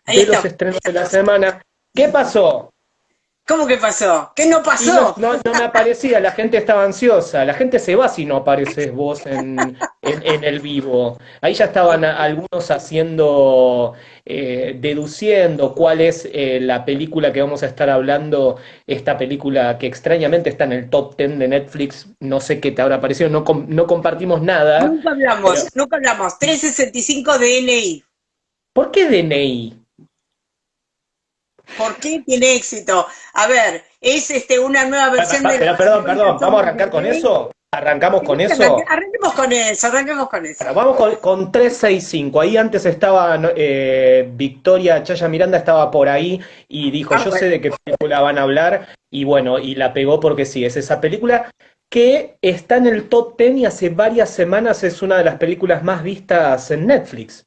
Ahí de los está. estrenos de la semana. ¿Qué pasó? ¿Cómo que pasó? ¿Qué no Y no, pasó? no me aparecía, la gente estaba ansiosa, la gente se va si no apareces vos en el vivo. Ahí ya estaban algunos haciendo, deduciendo cuál es la película que vamos a estar hablando, esta película que extrañamente está en el top 10 de Netflix, no sé qué te habrá parecido, no, no compartimos nada, Nunca hablamos, pero nunca hablamos. 365 DNI. ¿por qué DNI? ¿Por qué tiene éxito? A ver, es una nueva versión de Pero las perdón, 50 perdón, ¿vamos a sombras de arrancar con Grey. eso? ¿Arrancamos con ¿Querés que eso? arranquemos con eso, arranquemos con Bueno, eso. vamos con 365. Ahí antes estaba Victoria Chaya Miranda, estaba por ahí y dijo, Ah, yo sé bueno. de qué película van a hablar, y bueno, y la pegó porque sí, es esa película que está en el top 10 y hace varias semanas es una de las películas más vistas en Netflix.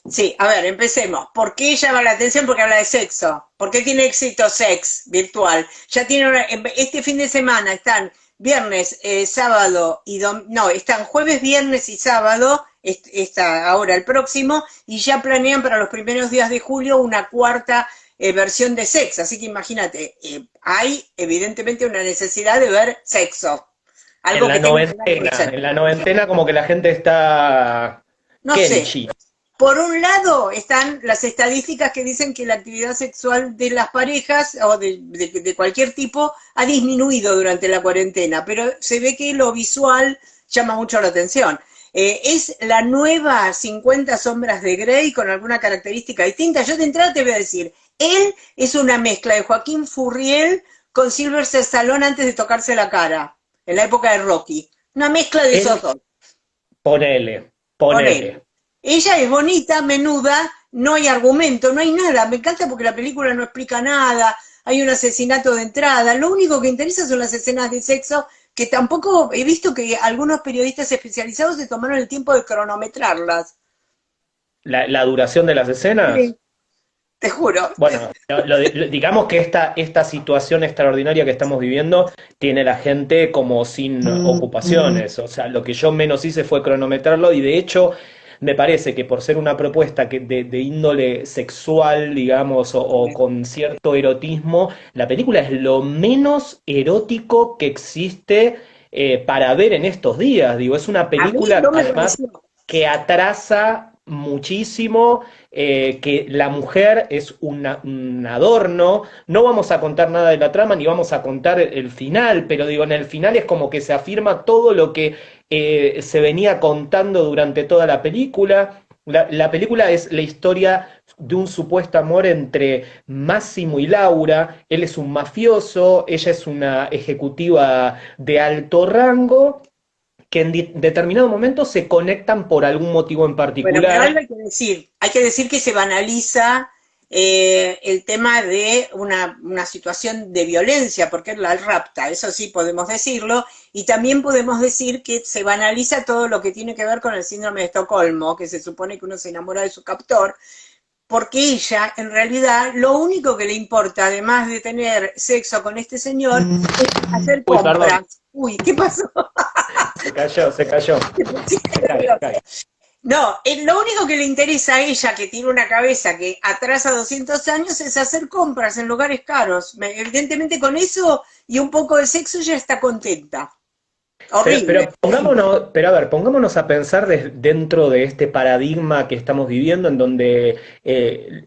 Sí, a ver, empecemos. ¿Por qué llama la atención? Porque habla de sexo. ¿Por qué tiene éxito Sex virtual? Ya tiene este fin de semana están viernes, sábado y no, están jueves, viernes y sábado, está ahora el próximo, y ya planean para los primeros días de julio una cuarta versión de Sex. Así que imagínate, hay evidentemente una necesidad de ver sexo. Algo que tenga que ver con En sexo. la noventena como que la gente está No sé, Kenchi. por un lado están las estadísticas que dicen que la actividad sexual de las parejas o de cualquier tipo ha disminuido durante la cuarentena, pero se ve que lo visual llama mucho la atención. Es la nueva 50 sombras de Grey con alguna característica distinta. Yo de entrada te voy a decir, él es una mezcla de Joaquín Furriel con Sylvester Stallone antes de tocarse la cara, en la época de Rocky. Una mezcla de esos Él, dos. ponele, Con él. ponele. Ella es bonita, menuda, no hay argumento, no hay nada. Me encanta porque la película no explica nada, hay un asesinato de entrada. Lo único que interesa son las escenas de sexo, que tampoco he visto que algunos periodistas especializados se tomaron el tiempo de cronometrarlas. La duración de las escenas. Sí, te juro. Bueno, digamos que esta situación extraordinaria que estamos viviendo tiene la gente como sin ocupaciones. O sea, lo que yo menos hice fue cronometrarlo y de hecho me parece que por ser una propuesta de índole sexual, digamos, o con cierto erotismo, la película es lo menos erótico que existe para ver en estos días. Digo, es una A mí película no me además pareció. que atrasa muchísimo, que la mujer es un adorno. No vamos a contar nada de la trama ni vamos a contar el final, pero digo, en el final es como que se afirma todo lo que se venía contando durante toda la película. La película es la historia de un supuesto amor entre Máximo y Laura. Él es un mafioso, ella es una ejecutiva de alto rango que en determinado momento se conectan por algún motivo en Bueno, pero particular. algo hay que decir que se banaliza el tema de una situación de violencia, porque es la rapta, eso sí podemos decirlo, y también podemos decir que se banaliza todo lo que tiene que ver con el síndrome de Estocolmo, que se supone que uno se enamora de su captor, porque ella, en realidad, lo único que le importa, además de tener sexo con este señor, es hacer Uy, perdón, compras. Uy, ¿qué pasó? se cayó, se cayó. Te pusiste Se cae, se nervioso. cae. No, lo único que le interesa a ella, que tiene una cabeza que atrasa 200 años, es hacer compras en lugares caros. Evidentemente con eso y un poco de sexo ya está contenta. Horrible. Pero a ver, pongámonos a pensar dentro de este paradigma que estamos viviendo, en donde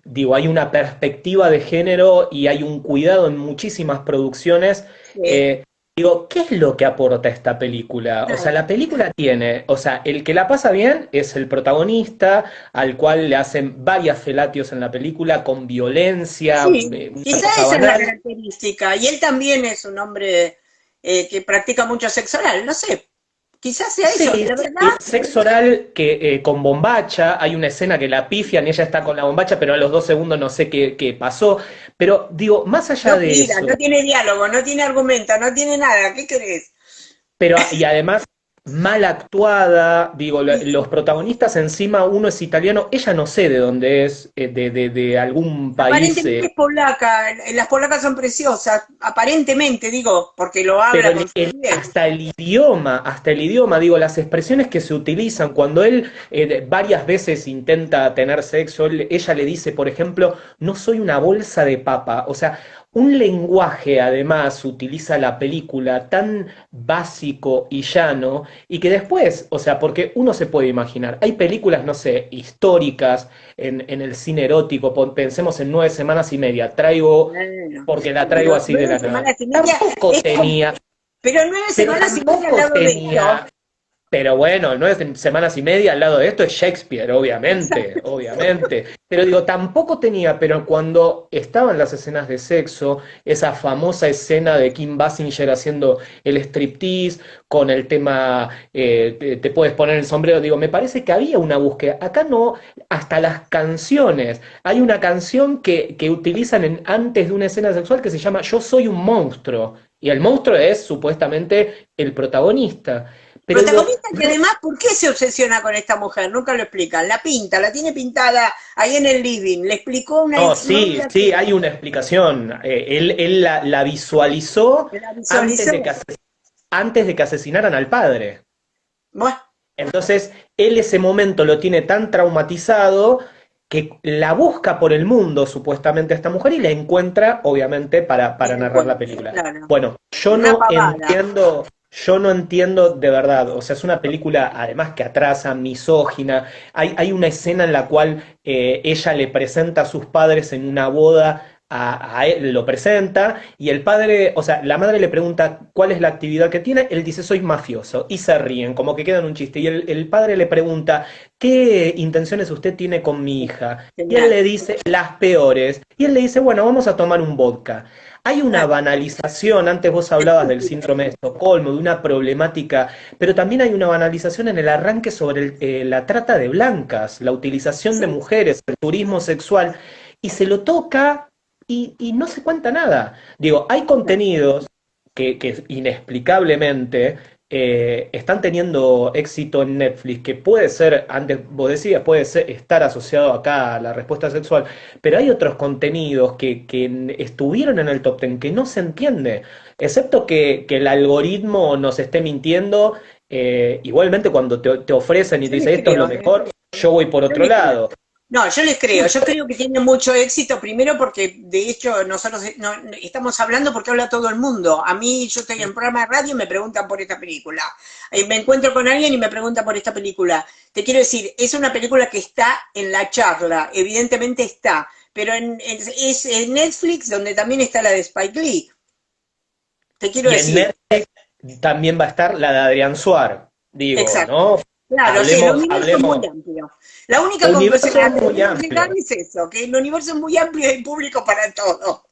digo, hay una perspectiva de género y hay un cuidado en muchísimas producciones. Sí, eh, Digo, ¿qué es lo que aporta esta película? O sea, nada. la película tiene, o sea, el que la pasa bien es el protagonista, al cual le hacen varias felatios en la película con violencia, Sí, una quizá cosa esa es la banal. característica. Y él también es un hombre que practica mucho sexo oral. No sé, quizás sea Sí, eso. La verdad, sexo oral que, con bombacha, hay una escena que la pifian y ella está con la bombacha, pero a los 2 segundos no sé qué pasó. Pero digo, más allá no de tira, eso, no tiene diálogo, no tiene argumento, no tiene nada. ¿Qué crees? pero y además mal actuada, digo, los protagonistas encima, uno es italiano, ella no sé de dónde es, de algún país, Aparentemente es polaca, las polacas son preciosas, aparentemente digo, porque lo pero habla con fluidez. hasta el idioma, digo, las expresiones que se utilizan, cuando él varias veces intenta tener sexo, ella le dice, por ejemplo, no soy una bolsa de papa, o sea, un lenguaje además utiliza la película tan básico y llano, y que después, o sea, porque uno se puede imaginar, hay películas, no sé, históricas en el cine erótico, pensemos en 9 semanas y media, traigo, Bueno, porque la traigo pero así de nueve la nada. semanas y media Tampoco es como, tenía, pero 9 semanas y media al tampoco lado de esto. tenía, pero bueno, 9 semanas y media al lado de esto es Shakespeare, obviamente, Exacto. obviamente. Pero digo, tampoco tenía, pero cuando estaban las escenas de sexo, esa famosa escena de Kim Basinger haciendo el striptease, con el tema, te puedes poner el sombrero, digo, me parece que había una búsqueda. Acá no, hasta las canciones. Hay una canción que utilizan antes de una escena sexual que se llama Yo soy un monstruo. Y el monstruo es supuestamente el protagonista. Pero digo, Protagonista que además, ¿por qué se obsesiona con esta mujer? Nunca lo explican. La pinta, la tiene pintada ahí en el living. Le explicó una no, sí, exnovia sí, que hay una explicación. Él la visualizó la antes de visualizó. que, antes de que asesinaran al padre. Bueno, Entonces, él ese momento lo tiene tan traumatizado que la busca por el mundo, supuestamente, esta mujer, y la encuentra, obviamente, y para la narrar la encuentra, película. claro. Bueno, Una pavada. yo no entiendo de verdad, o sea, es una película además que atrasa, misógina. Hay una escena en la cual ella le presenta a sus padres en una boda. A él lo presenta y el padre, o sea, la madre le pregunta cuál es la actividad que tiene, él dice soy mafioso y se ríen, como que quedan un chiste y el padre le pregunta ¿qué intenciones usted tiene con mi hija? Y él Genial. le dice las peores y él le dice bueno, vamos a tomar un vodka. Hay una Claro. banalización, antes vos hablabas del síndrome de Estocolmo, de una problemática, pero también hay una banalización en el arranque sobre la trata de blancas, la utilización de Sí. mujeres, el turismo sexual, y se lo toca y no se cuenta nada. Digo, hay contenidos que inexplicablemente están teniendo éxito en Netflix, que puede ser, antes vos decías, puede ser, estar asociado acá a la respuesta sexual, pero hay otros contenidos que estuvieron en el top 10 que no se entiende, excepto que el algoritmo nos esté mintiendo. Igualmente cuando te ofrecen y Yo te les dicen esto es lo creo, ¿eh? mejor, yo voy por Yo otro les creo. lado. No, yo creo que tiene mucho éxito, primero porque de hecho nosotros no, estamos hablando porque habla todo el mundo. A mí, yo estoy en programa de radio y me preguntan por esta película. Me encuentro con alguien y me pregunta por esta película. Te quiero decir, es una película que está en la charla, evidentemente está, pero es en Netflix donde también está la de Spike Lee. Te quiero Y en decir, Netflix también va a estar la de Adrián Suar, digo, exacto. ¿no? Claro, sí, el Hablemos, universo es muy hablemos. amplio. La única conclusión Universo a la es que muy debemos llegar amplio. es eso, que el universo es muy amplio y hay público para todo.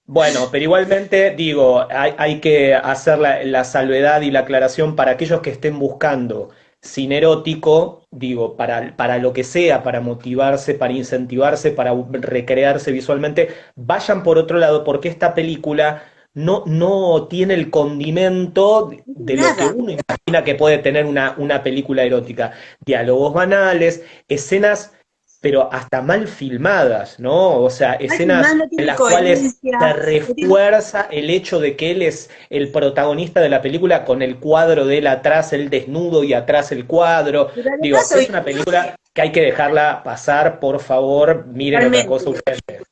Bueno, pero igualmente digo, hay que hacer la salvedad y la aclaración para aquellos que estén buscando cine erótico, digo, para lo que sea, para motivarse, para incentivarse, para recrearse visualmente, vayan por otro lado porque esta película no tiene el condimento de lo que Nada. uno imagina que puede tener una película erótica. Diálogos banales, escenas pero hasta mal filmadas, ¿no? O sea, Más escenas no en tiene las cuales se coherencia. No tiene- refuerza el hecho de que él es el protagonista de la película con el cuadro de él atrás, el desnudo y atrás el cuadro. Pero Digo, además es hoy, una película que hay que dejarla pasar, por favor, miren otra cosa totalmente. urgente.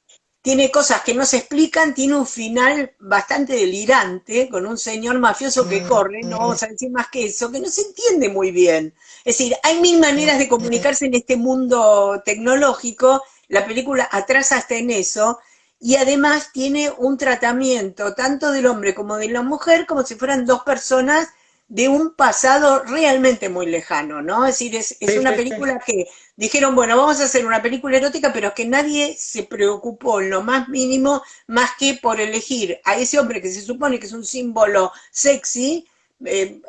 Tiene cosas que no se explican, tiene un final bastante delirante, con un señor mafioso que corre, no vamos a decir más que eso, que no se entiende muy bien. Es decir, hay mil maneras de comunicarse en este mundo tecnológico, la película atrasa hasta en eso, y además tiene un tratamiento tanto del hombre como de la mujer como si fueran dos personas de un pasado realmente muy lejano, ¿no? Es decir, es Sí, una sí, sí. película que dijeron, bueno, vamos a hacer una película erótica, pero que nadie se preocupó en lo más mínimo, más que por elegir a ese hombre que se supone que es un símbolo sexy,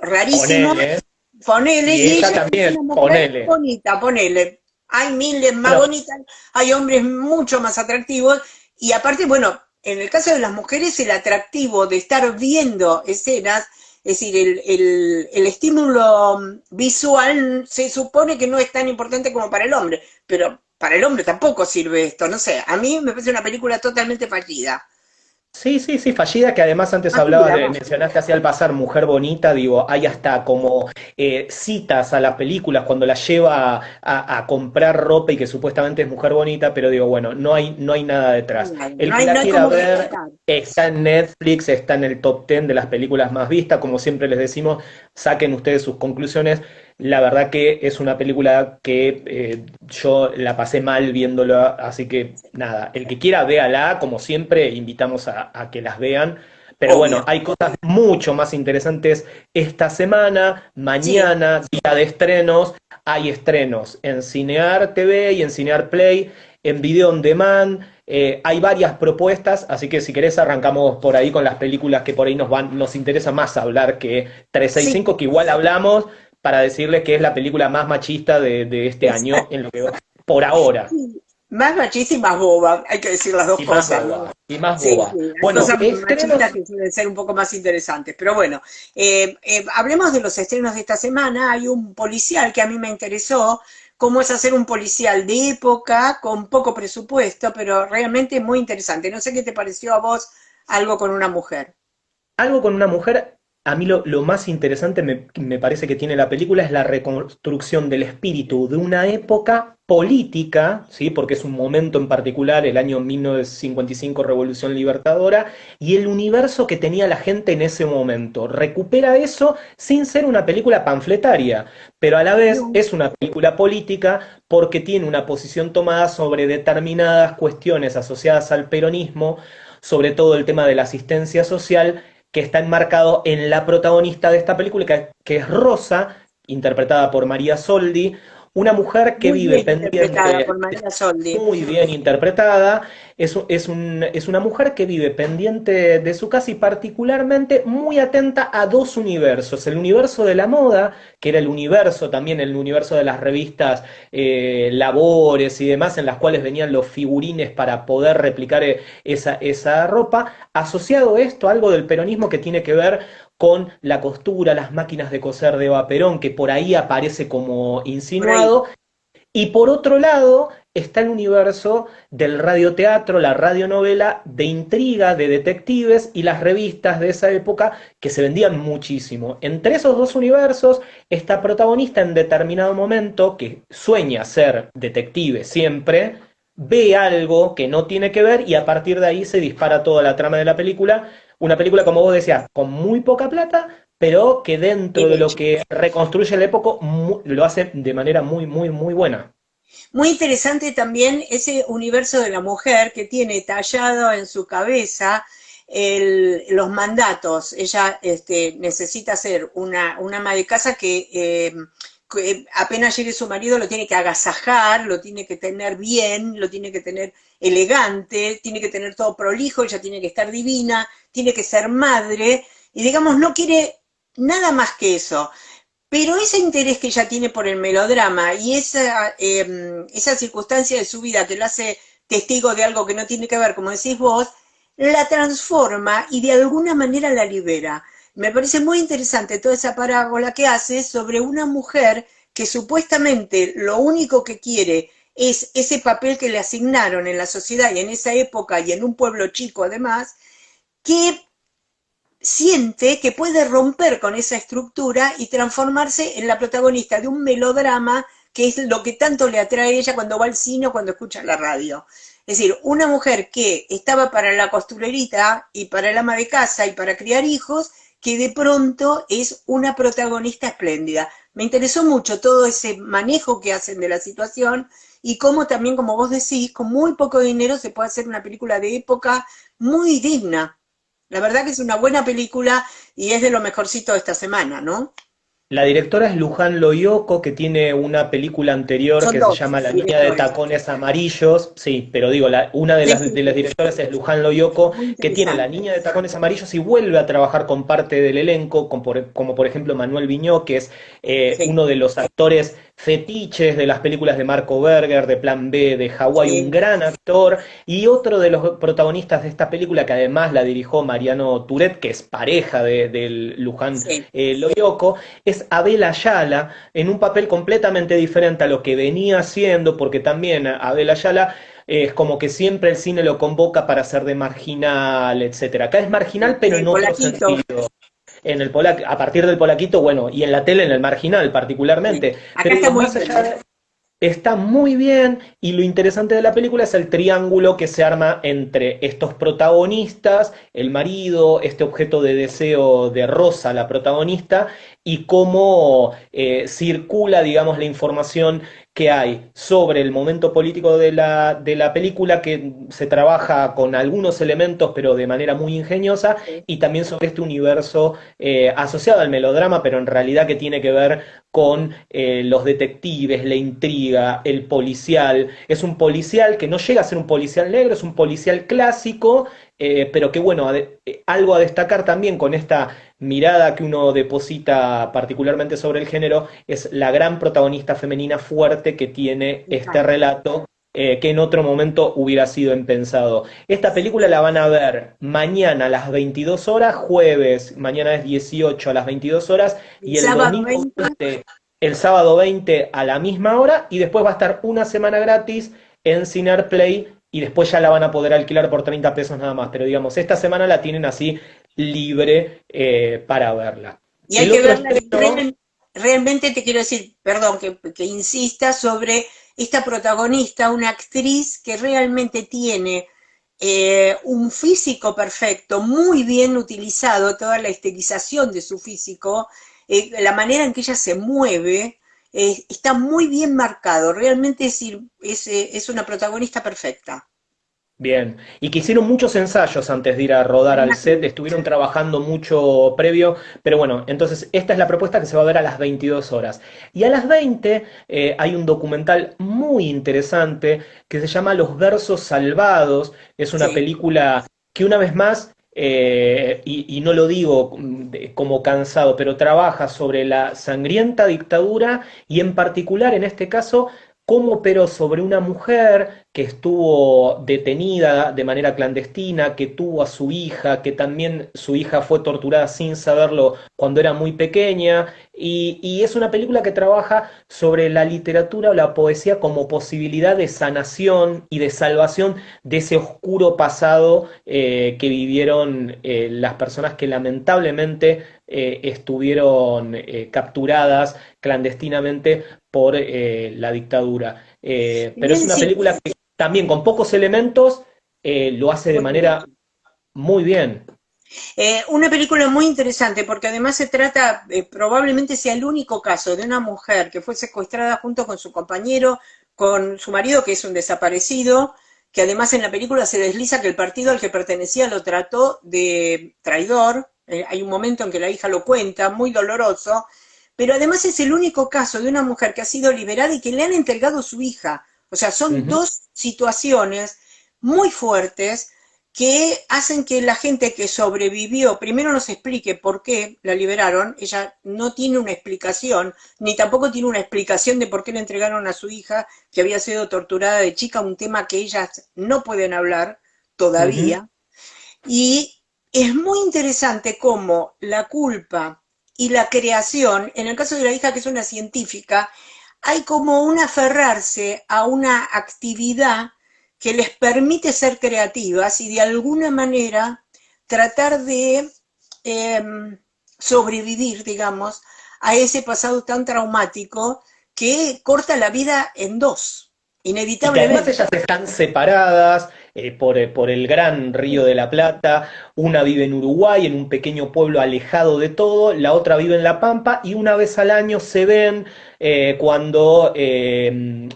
rarísimo, Ponele. ponele, Y y ella ella es también, una mujer ponele. bonita, ponele. Hay miles más Bueno, bonitas, hay hombres mucho más atractivos, y aparte, bueno, en el caso de las mujeres, el atractivo de estar viendo escenas Es decir, el estímulo visual se supone que no es tan importante como para el hombre, pero para el hombre tampoco sirve esto, no sé, a mí me parece una película totalmente fallida. Sí, sí, sí, fallida, que además antes hablabas Fallida, de, vamos. mencionaste así al pasar Mujer Bonita, digo, hay hasta como citas a las películas cuando la lleva a comprar ropa y que supuestamente es Mujer Bonita, pero digo, bueno, no hay nada detrás. El que la No hay quiera como ver rescatar. está en Netflix, está en el top 10 de las películas más vistas, como siempre les decimos, saquen ustedes sus conclusiones. La verdad que es una película que yo la pasé mal viéndola, así que nada, el que quiera véala, como siempre, invitamos a que las vean. Pero bueno, Obvio. hay cosas mucho más interesantes esta semana, Sí, mañana, día de estrenos. Hay estrenos en Cinear TV y en Cinear Play, en Video On Demand. Hay varias propuestas, así que si querés arrancamos por ahí con las películas que por ahí nos interesa más hablar que sí. 365, que igual hablamos, para decirles que es la película más machista de este año, en lo que por ahora, Sí, más machista y más boba, hay que decir las dos y más cosas, boba, ¿no? y más Sí, boba. sí, hay Bueno, cosas estrenos. machistas que suelen ser un poco más interesantes, pero bueno, hablemos de los estrenos de esta semana. Hay un policial que a mí me interesó, cómo es hacer un policial de época con poco presupuesto, pero realmente muy interesante. No sé qué te pareció a vos algo con una mujer. Algo con una mujer, a mí lo más interesante me parece que tiene la película es la reconstrucción del espíritu de una época política, ¿sí? Porque es un momento en particular, el año 1955, Revolución Libertadora, y el universo que tenía la gente en ese momento. Recupera eso sin ser una película panfletaria, pero a la vez No. es una película política porque tiene una posición tomada sobre determinadas cuestiones asociadas al peronismo, sobre todo el tema de la asistencia social, que está enmarcado en la protagonista de esta película, que es Rosa, interpretada por María Soldi, una mujer que Muy vive bien interpretada pendiente, por María Soldi. muy bien interpretada, es una mujer que vive pendiente de su casa y particularmente muy atenta a dos universos, el universo de la moda, que era el universo también, el universo de las revistas Labores y demás, en las cuales venían los figurines para poder replicar esa ropa, asociado esto a algo del peronismo que tiene que ver con la costura, las máquinas de coser de Eva Perón, que por ahí aparece como Por ahí. insinuado, y por otro lado está el universo del radioteatro, la radionovela, de intriga, de detectives y las revistas de esa época que se vendían muchísimo. Entre esos dos universos, esta protagonista en determinado momento, que sueña ser detective siempre, ve algo que no tiene que ver y a partir de ahí se dispara toda la trama de la película. Una película, como vos decías, con muy poca plata, pero que dentro Bien de lo hecho. que reconstruye la época lo hace de manera muy, muy, muy buena. Muy interesante también ese universo de la mujer que tiene tallado en su cabeza los mandatos. Ella necesita ser una ama de casa que apenas llegue su marido lo tiene que agasajar, lo tiene que tener bien, lo tiene que tener elegante, tiene que tener todo prolijo, ella tiene que estar divina, tiene que ser madre, y digamos, no quiere nada más que eso. Pero ese interés que ella tiene por el melodrama y esa circunstancia de su vida que la hace testigo de algo que no tiene que ver, como decís vos, la transforma y de alguna manera la libera. Me parece muy interesante toda esa parábola que hace sobre una mujer que supuestamente lo único que quiere es ese papel que le asignaron en la sociedad y en esa época y en un pueblo chico además, que siente que puede romper con esa estructura y transformarse en la protagonista de un melodrama que es lo que tanto le atrae a ella cuando va al cine o cuando escucha la radio. Es decir, una mujer que estaba para la costurerita y para el ama de casa y para criar hijos, que de pronto es una protagonista espléndida. Me interesó mucho todo ese manejo que hacen de la situación y cómo también, como vos decís, con muy poco dinero se puede hacer una película de época muy digna. La verdad que es una buena película y es de lo mejorcito de esta semana, ¿no? La directora es Luján Loyoco, que tiene una película anterior Son que se dos llama La Niña de directores. Tacones Amarillos. Sí, pero digo, una de Sí, las, sí, de las sí, directoras es Luján Loyoco, muy que tiene La interesante. Niña de Tacones Amarillos y vuelve a trabajar con parte del elenco, como por ejemplo Manuel Viñó, que es Sí, uno de los actores fetiches de las películas de Marco Berger, de Plan B, de Hawái, un Sí, gran actor, y otro de los protagonistas de esta película, que además la dirigió Mariano Turet, que es pareja del Luján sí. Loyoco, es Abel Ayala, en un papel completamente diferente a lo que venía haciendo, porque también Abel Ayala es como que siempre el cine lo convoca para ser de marginal, etcétera. Acá es marginal, pero El en otro polaquito. sentido. A partir del polaquito, bueno, y en la tele, en el marginal Sí. particularmente. Acá Pero está digo, muy más bien, allá ¿eh? de, está muy bien, y lo interesante de la película es el triángulo que se arma entre estos protagonistas, el marido, este objeto de deseo de Rosa, la protagonista, y cómo circula, digamos, la información que hay sobre el momento político de la película, que se trabaja con algunos elementos, pero de manera muy ingeniosa, Sí. y también sobre este universo asociado al melodrama, pero en realidad que tiene que ver con los detectives, la intriga, el policial. Es un policial que no llega a ser un policial negro, es un policial clásico, pero que bueno, algo a destacar también con esta mirada que uno deposita particularmente sobre el género, es la gran protagonista femenina fuerte que tiene este Exacto. relato. Que en otro momento hubiera sido impensado. Esta película la van a ver mañana a las 22 horas, jueves, mañana es 18 a las 22 horas, El y el sábado domingo 20. 20, el sábado 20 a la misma hora, y después va a estar una semana gratis en Cinear Play, y después ya la van a poder alquilar por 30 pesos nada más. Pero digamos, esta semana la tienen así libre para verla. Y hay El que otro verla, estreno, realmente te quiero decir, perdón, que insista sobre esta protagonista, una actriz que realmente tiene un físico perfecto, muy bien utilizado, toda la estilización de su físico, la manera en que ella se mueve, está muy bien marcado, realmente es una protagonista perfecta. bien, y que hicieron muchos ensayos antes de ir a rodar Me al set, imagino. estuvieron trabajando mucho previo, pero bueno, entonces esta es la propuesta que se va a ver a las 22 horas. Y a las 20 hay un documental muy interesante que se llama Los Versos Salvados, es una Sí. película que una vez más, y no lo digo como cansado, pero trabaja sobre la sangrienta dictadura, y en particular en este caso cómo operó sobre una mujer que estuvo detenida de manera clandestina, que tuvo a su hija, que también su hija fue torturada sin saberlo cuando era muy pequeña, y es una película que trabaja sobre la literatura o la poesía como posibilidad de sanación y de salvación de ese oscuro pasado que vivieron las personas que lamentablemente estuvieron capturadas clandestinamente por la dictadura. Pero es Bien, una sí, película que también con pocos elementos lo hace de muy bien. manera muy bien. Una película muy interesante porque además se trata, probablemente sea el único caso de una mujer que fue secuestrada junto con su compañero, con su marido que es un desaparecido, que además en la película se desliza que el partido al que pertenecía lo trató de traidor. Hay un momento en que la hija lo cuenta, muy doloroso, pero además es el único caso de una mujer que ha sido liberada y que le han entregado su hija. O sea, son Ujú. dos situaciones muy fuertes que hacen que la gente que sobrevivió primero nos explique por qué la liberaron. Ella no tiene una explicación, ni tampoco tiene una explicación de por qué le entregaron a su hija que había sido torturada de chica, un tema que ellas no pueden hablar Ujú. todavía. Y es muy interesante cómo la culpa y la creación, en el caso de la hija que es una científica, hay como un aferrarse a una actividad que les permite ser creativas y de alguna manera tratar de eh, sobrevivir, digamos, a ese pasado tan traumático que corta la vida en dos, Y que además inevitablemente. ellas están separadas por el gran Río de la Plata. Una vive en Uruguay, en un pequeño pueblo alejado de todo, la otra vive en La Pampa, y una vez al año se ven cuando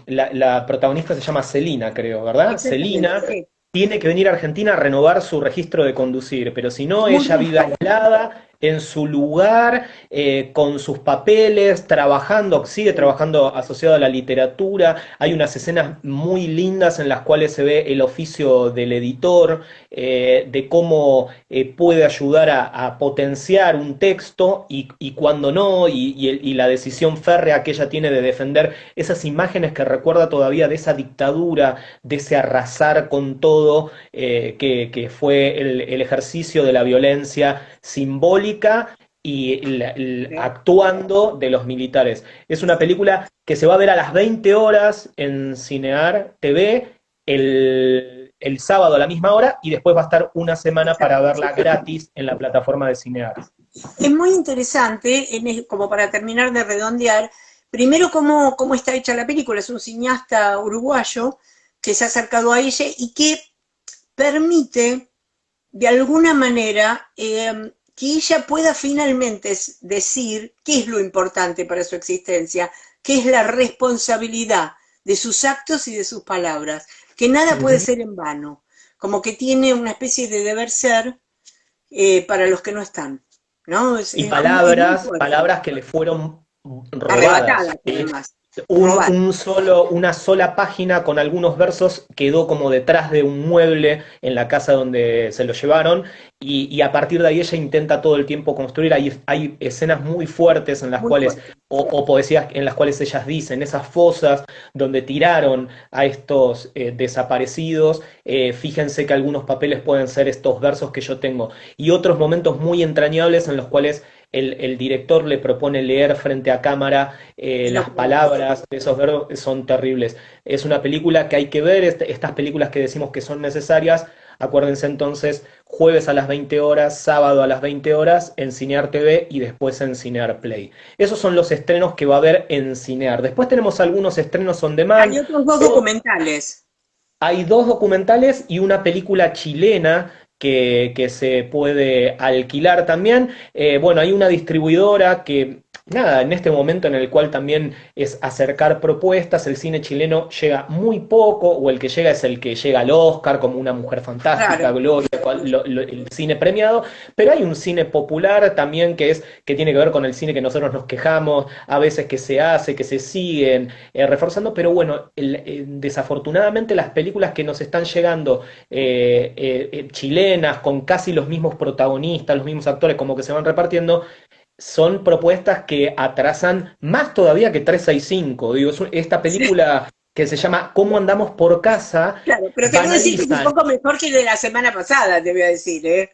la protagonista se llama Celina, creo, ¿verdad? Exactamente, Celina sí. tiene que venir a Argentina a renovar su registro de conducir, pero si no, Muy ella bien. vive aislada en su lugar, con sus papeles, trabajando, sigue trabajando asociado a la literatura. Hay unas escenas muy lindas en las cuales se ve el oficio del editor, de cómo puede ayudar a potenciar un texto y cuando no, y la decisión férrea que ella tiene de defender esas imágenes que recuerda todavía de esa dictadura, de ese arrasar con todo, que fue el ejercicio de la violencia simbólica y actuando de los militares. Es una película que se va a ver a las 20 horas en Cinear TV el sábado a la misma hora y después va a estar una semana para verla gratis en la plataforma de Cinear. Es muy interesante, como para terminar de redondear, primero cómo está hecha la película. Es un cineasta uruguayo que se ha acercado a ella y que permite, de alguna manera, que ella pueda finalmente decir qué es lo importante para su existencia, qué es la responsabilidad de sus actos y de sus palabras, que nada puede ser en vano, como que tiene una especie de deber ser para los que no están, ¿no? Y Es palabras que le fueron robadas. arrebatadas, además, robadas. Una sola página con algunos versos quedó como detrás de un mueble en la casa donde se lo llevaron y a partir de ahí ella intenta todo el tiempo construir. Hay escenas muy fuertes en las Muy cuales, fuerte. o poesías en las cuales ellas dicen, esas fosas donde tiraron a estos desaparecidos, fíjense que algunos papeles pueden ser estos versos que yo tengo y otros momentos muy entrañables en los cuales el director le propone leer frente a cámara Y no las puede. palabras de esos verbos son terribles. Es una película que hay que ver, estas películas que decimos que son necesarias, acuérdense entonces, jueves a las 20 horas, sábado a las 20 horas en Cinear TV y después en Cinear Play. Esos son los estrenos que va a haber en Cinear. Después tenemos algunos estrenos on Hay demand. otros dos documentales. Hay dos documentales y una película chilena que se puede alquilar también. Bueno, hay una distribuidora que, nada, en este momento en el cual también es acercar propuestas, el cine chileno llega muy poco, o el que llega es el que llega al Oscar, como Una Mujer Fantástica, Claro. Gloria, el cine premiado, pero hay un cine popular también que tiene que ver con el cine que nosotros nos quejamos, a veces que se hace, que se siguen reforzando, pero bueno, desafortunadamente las películas que nos están llegando chilenas, con casi los mismos protagonistas, los mismos actores, como que se van repartiendo, son propuestas que atrasan más todavía que 365. Digo, esta Sí, película que se llama ¿Cómo andamos por casa? claro, pero te voy a decir que es un Banalizan. poco mejor que el de la semana pasada, te voy a decir, ¿eh?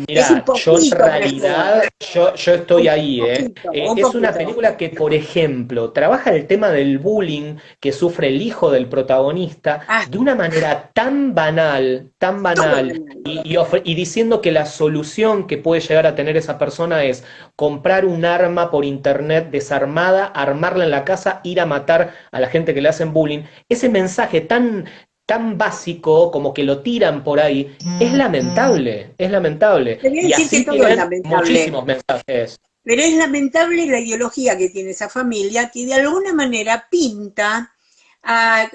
Es un Mira, yo en poquito mejor. realidad, yo estoy ahí, ¿eh? Un Es una poquito. película que, por ejemplo, trabaja el tema del bullying que sufre el hijo del protagonista Ah, de una manera tan todo banal, banal. y diciendo que la solución que puede llegar a tener esa persona es comprar un arma por internet desarmada, armarla en la casa, ir a matar a la gente que le hacen bullying. Ese mensaje tan básico como que lo tiran por ahí, es lamentable, es lamentable. Te voy a Y decir que así todo es viven lamentable. muchísimos mensajes. Pero es lamentable la ideología que tiene esa familia, que de alguna manera pinta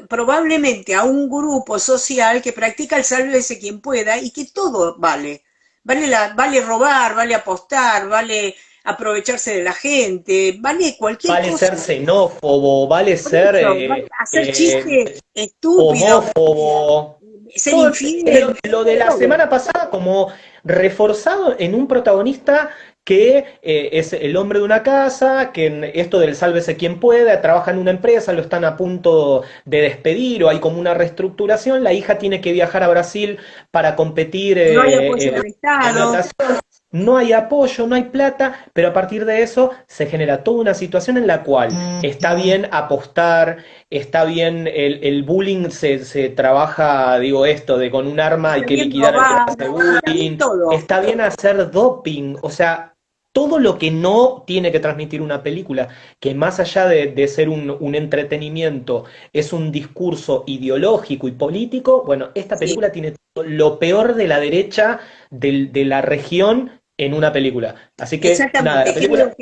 probablemente a un grupo social que practica el sálvese quien pueda y que todo vale. Vale robar, vale apostar, vale aprovecharse de la gente, vale cualquier Vale ser cosa. xenófobo, vale Por ser eso, vale hacer chistes estúpidos, homófobo. ser Todo infiel, lo de la todo. semana pasada como reforzado en un protagonista que es el hombre de una casa, que en esto del sálvese quien pueda, trabaja en una empresa, lo están a punto de despedir o hay como una reestructuración, la hija tiene que viajar a Brasil para competir No hay apoyo del en Estado. natación, no hay apoyo, no hay plata, pero a partir de eso se genera toda una situación en la cual está bien apostar, está bien el bullying, se trabaja, digo esto, de con un arma hay Está que bien liquidar al que robar, hace está bien bullying, todo. está bien hacer doping, o sea, todo lo que no tiene que transmitir una película, que más allá de ser un entretenimiento, es un discurso ideológico y político, bueno, esta Sí, película tiene lo peor de la derecha de la región en una película. Así que, nada, la exactamente. película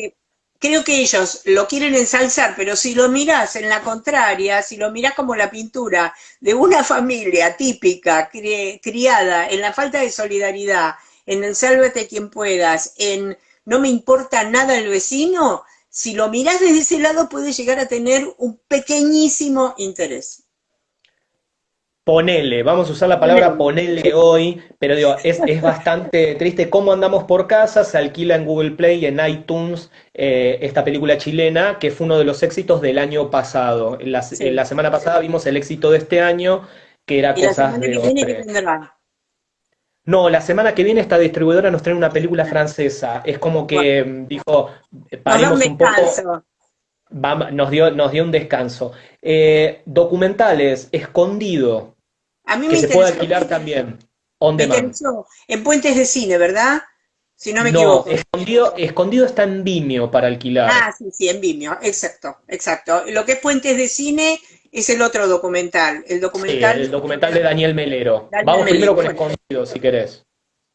Creo que ellos lo quieren ensalzar, pero si lo mirás en la contraria, si lo mirás como la pintura de una familia típica, criada en la falta de solidaridad, en el sálvate quien puedas, en no me importa nada el vecino, si lo mirás desde ese lado puede llegar a tener un pequeñísimo interés. Ponele, vamos a usar la palabra Ponele. ponele hoy, pero digo, es bastante triste cómo andamos por casa, se alquila en Google Play y en iTunes esta película chilena, que fue uno de los éxitos del año pasado. En la Sí. semana pasada vimos el éxito de este año, que era Y la Cosas semana de que viene, ¿qué Hombre. tendrá? No, la semana que viene esta distribuidora nos trae una película francesa. Es como Bueno, que dijo, nos da un paremos un poco, descanso. nos dio un descanso. Documentales, Escondido, A mí que me se puede interesó, alquilar también, on me demand. interesó en Puentes de Cine, ¿verdad? Si no me No, equivoco. Escondido está en Vimeo para alquilar. Ah, sí, sí, en Vimeo, exacto, exacto. Lo que es Puentes de Cine es el otro documental, el Sí, documental el documental de Daniel Melero. Daniel Vamos primero Melero. con Bueno, Escondido, si querés.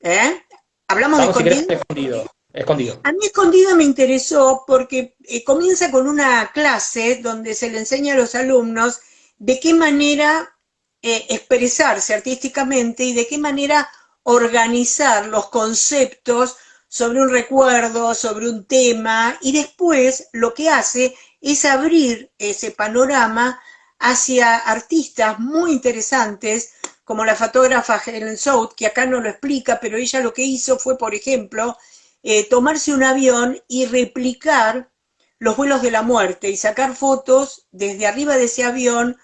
¿eh? ¿Hablamos de Vamos si querés Escondido? con Escondido. Escondido. A mí Escondido me interesó porque comienza con una clase donde se le enseña a los alumnos de qué manera expresarse artísticamente y de qué manera organizar los conceptos sobre un recuerdo, sobre un tema, y después lo que hace es abrir ese panorama hacia artistas muy interesantes, como la fotógrafa Helen South, que acá no lo explica, pero ella lo que hizo fue, por ejemplo, tomarse un avión y replicar los vuelos de la muerte y sacar fotos desde arriba de ese avión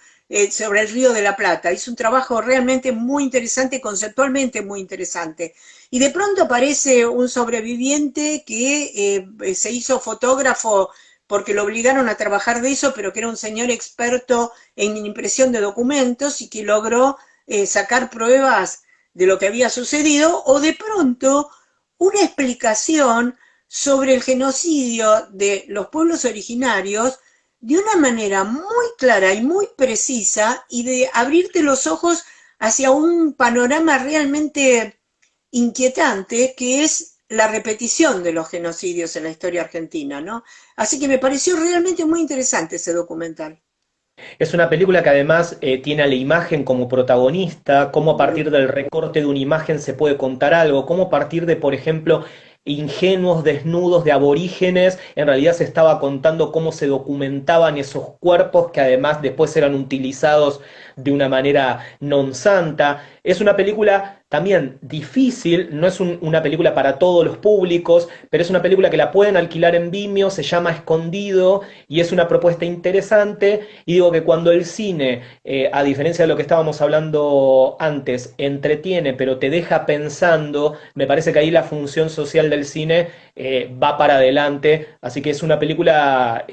sobre el Río de la Plata. Hizo un trabajo realmente muy interesante, conceptualmente muy interesante. Y de pronto aparece un sobreviviente que se hizo fotógrafo porque lo obligaron a trabajar de eso, pero que era un señor experto en impresión de documentos y que logró sacar pruebas de lo que había sucedido, o de pronto una explicación sobre el genocidio de los pueblos originarios de una manera muy clara y muy precisa y de abrirte los ojos hacia un panorama realmente inquietante que es la repetición de los genocidios en la historia argentina, ¿no? Así que me pareció realmente muy interesante ese documental. Es una película que además tiene a la imagen como protagonista, cómo a partir del recorte de una imagen se puede contar algo, cómo a partir de, por ejemplo, ingenuos desnudos de aborígenes, en realidad se estaba contando cómo se documentaban esos cuerpos que además después eran utilizados de una manera non santa. Es una película también difícil, no es una película para todos los públicos, pero es una película que la pueden alquilar en Vimeo, se llama Escondido y es una propuesta interesante. Y digo que cuando el cine, a diferencia de lo que estábamos hablando antes, entretiene, pero te deja pensando, me parece que ahí la función social del cine va para adelante. Así que es una película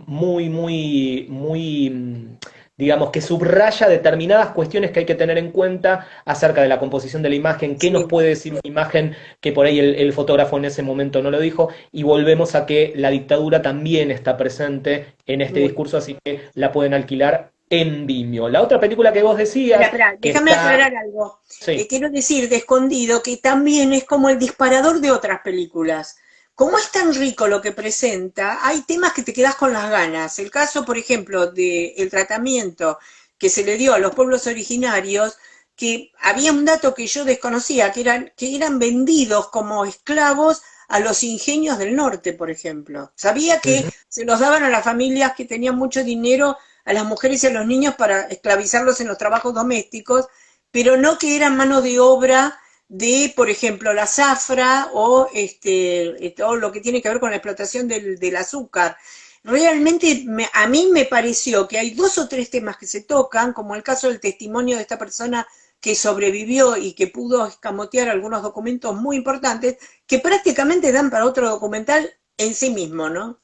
muy, muy, muy, digamos, que subraya determinadas cuestiones que hay que tener en cuenta acerca de la composición de la imagen, qué nos Sí, puede decir una imagen que por ahí el fotógrafo en ese momento no lo dijo, y volvemos a que la dictadura también está presente en este muy. discurso, así que la pueden alquilar en Vimeo. La otra película que vos Espera, decías, espera, que déjame está... aclarar algo. Sí. Quiero decir de Escondido que también es como el disparador de otras películas. Como es tan rico lo que presenta, hay temas que te quedas con las ganas. El caso, por ejemplo, del tratamiento que se le dio a los pueblos originarios, que había un dato que yo desconocía, que eran vendidos como esclavos a los ingenios del norte, por ejemplo. Sabía que Ujú. se los daban a las familias que tenían mucho dinero, a las mujeres y a los niños para esclavizarlos en los trabajos domésticos, pero no que eran mano de obra de, por ejemplo, la zafra o todo lo que tiene que ver con la explotación del azúcar. Realmente a mí me pareció que hay dos o tres temas que se tocan, como el caso del testimonio de esta persona que sobrevivió y que pudo escamotear algunos documentos muy importantes, que prácticamente dan para otro documental en sí mismo, ¿no?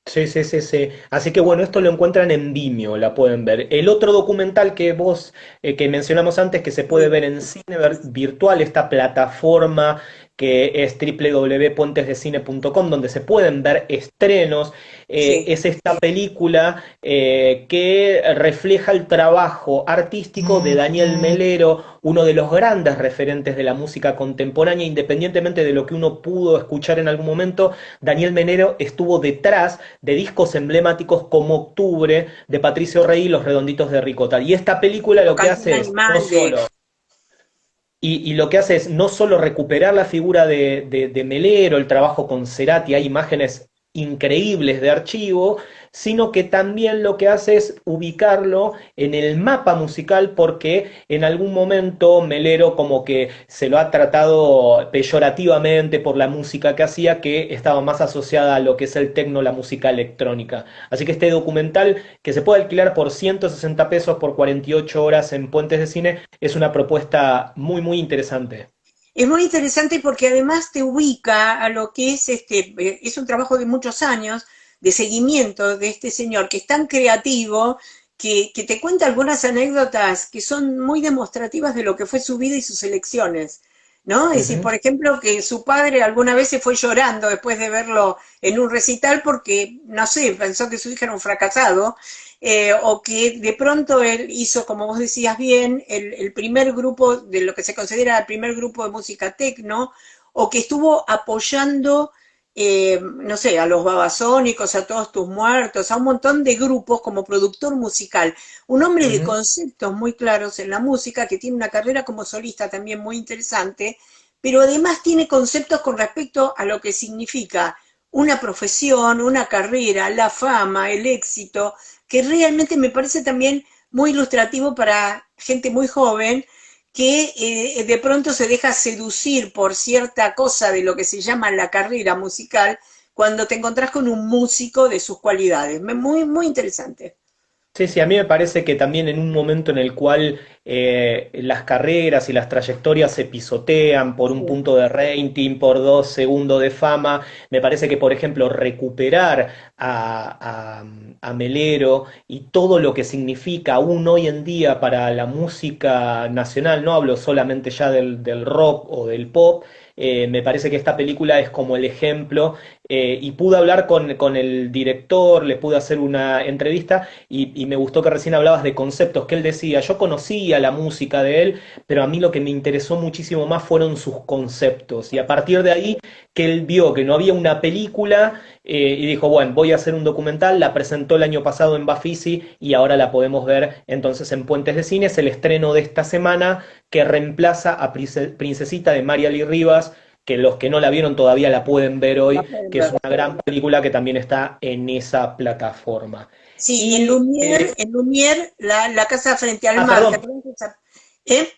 Sí, sí, sí, sí. Así que bueno, esto lo encuentran en Vimeo, la pueden ver. El otro documental que vos, que mencionamos antes, que se puede Sí, ver en cine virtual, esta plataforma que es www.puentesdecine.com, donde se pueden ver estrenos, sí. es esta película que refleja el trabajo artístico de Daniel Melero, uno de los grandes referentes de la música contemporánea, independientemente de lo que uno pudo escuchar en algún momento. Daniel Melero estuvo detrás de discos emblemáticos como Octubre de Patricio Rey y Los Redonditos de Ricota. Y esta película O lo que Canción hace es no Animal de... solo y lo que hace es no solo recuperar la figura de Melero, el trabajo con Cerati, hay imágenes increíbles de archivo, sino que también lo que hace es ubicarlo en el mapa musical porque en algún momento Melero como que se lo ha tratado peyorativamente por la música que hacía, que estaba más asociada a lo que es el tecno, la música electrónica. Así que este documental, que se puede alquilar por 160 pesos por 48 horas en Puentes de Cine, es una propuesta muy, muy interesante. Es muy interesante porque además te ubica a lo que es es un trabajo de muchos años de seguimiento de este señor que es tan creativo que te cuenta algunas anécdotas que son muy demostrativas de lo que fue su vida y sus elecciones, ¿no? Es decir, Ujú. por ejemplo, que su padre alguna vez se fue llorando después de verlo en un recital porque, no sé, pensó que su hija era un fracasado, o que de pronto él hizo, como vos decías bien, el primer grupo de lo que se considera el primer grupo de música tecno, o que estuvo apoyando, no sé, a los Babasónicos, a Todos Tus Muertos, a un montón de grupos como productor musical. Un hombre de Ujú. conceptos muy claros en la música, que tiene una carrera como solista también muy interesante, pero además tiene conceptos con respecto a lo que significa una profesión, una carrera, la fama, el éxito, que realmente me parece también muy ilustrativo para gente muy joven que de pronto se deja seducir por cierta cosa de lo que se llama la carrera musical cuando te encontrás con un músico de sus cualidades. Muy, muy interesante. Sí, sí, a mí me parece que también en un momento en el cual las carreras y las trayectorias se pisotean por un Sí. punto de rating, por 2 segundos de fama, me parece que, por ejemplo, recuperar a Melero y todo lo que significa aún hoy en día para la música nacional, no hablo solamente ya del rock o del pop, me parece que esta película es como el ejemplo, y pude hablar con el director, le pude hacer una entrevista y me gustó que recién hablabas de conceptos que él decía. Yo conocía la música de él, pero a mí lo que me interesó muchísimo más fueron sus conceptos. Y a partir de ahí, que él vio que no había una película y dijo, bueno, voy a hacer un documental, la presentó el año pasado en Bafisi y ahora la podemos ver entonces en Puentes de Cine. Es el estreno de esta semana que reemplaza a Princesita de María Lee Rivas, que los que no la vieron todavía la pueden ver La hoy, pueden que es ver. una gran película que también está en esa plataforma. Sí, y Y, En Lumière, la casa frente al mar, ¿te perdón, acuerdas de esa? ¿Eh?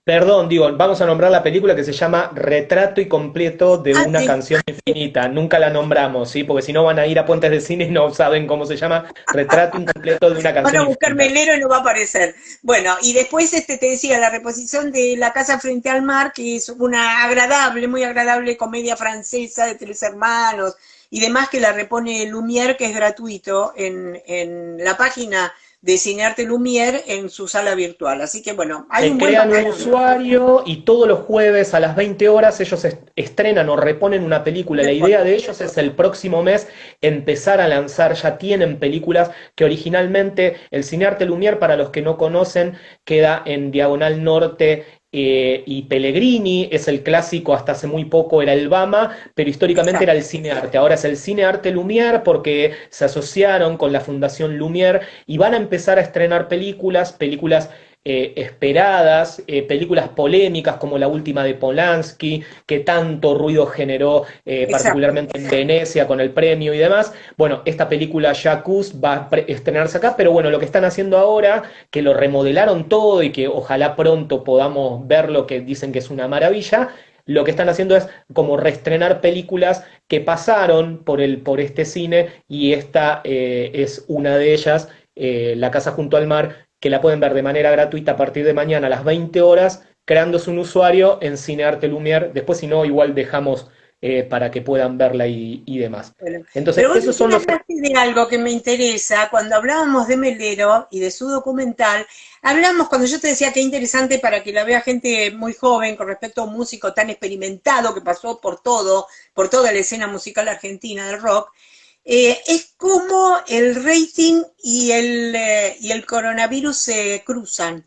perdón, digo, vamos a nombrar la película que se llama Retrato y Completo de Ah, una sí. canción infinita. Nunca la nombramos, ¿sí? Porque si no van a ir a Puentes de Cine y no saben cómo se llama Retrato incompleto de una Van canción a buscar infinita. Melero y no va a aparecer. Bueno, y después te decía la reposición de La casa frente al mar, que es una agradable, muy agradable comedia francesa de tres hermanos y demás que la repone Lumière, que es gratuito en la página de Cinearte Lumière en su sala virtual. Así que bueno, hay Se un buen crean un panorama. usuario y todos los jueves a las 20 horas ellos estrenan o reponen una película. La idea de ellos es el próximo mes empezar a lanzar, ya tienen películas que originalmente el Cinearte Lumière, para los que no conocen, queda en Diagonal Norte y Pellegrini, es el clásico, hasta hace muy poco era el Bama, pero históricamente era Exacto. el Cinearte. Ahora es el Cinearte Lumière porque se asociaron con la Fundación Lumière y van a empezar a estrenar películas esperadas, películas polémicas como la última de Polanski, que tanto ruido generó, Exacto. particularmente en Venecia con el premio y demás. Bueno, esta película Jacques va a estrenarse acá, pero bueno, lo que están haciendo ahora, que lo remodelaron todo y que ojalá pronto podamos ver lo que dicen que es una maravilla. Lo que están haciendo es como reestrenar películas que pasaron por este cine y esta es una de ellas, La casa junto al mar, que la pueden ver de manera gratuita a partir de mañana a las 20 horas, creándose un usuario en Cinearte Lumière. Después, si no, igual dejamos para que puedan verla y demás. Bueno, Entonces, pero vos esos recién son los... hablaste de algo que me interesa. Cuando hablábamos de Melero y de su documental, hablamos, cuando yo te decía que es interesante para que la vea gente muy joven con respecto a un músico tan experimentado que pasó por todo, por toda la escena musical argentina del rock, es como el rating y el coronavirus se cruzan.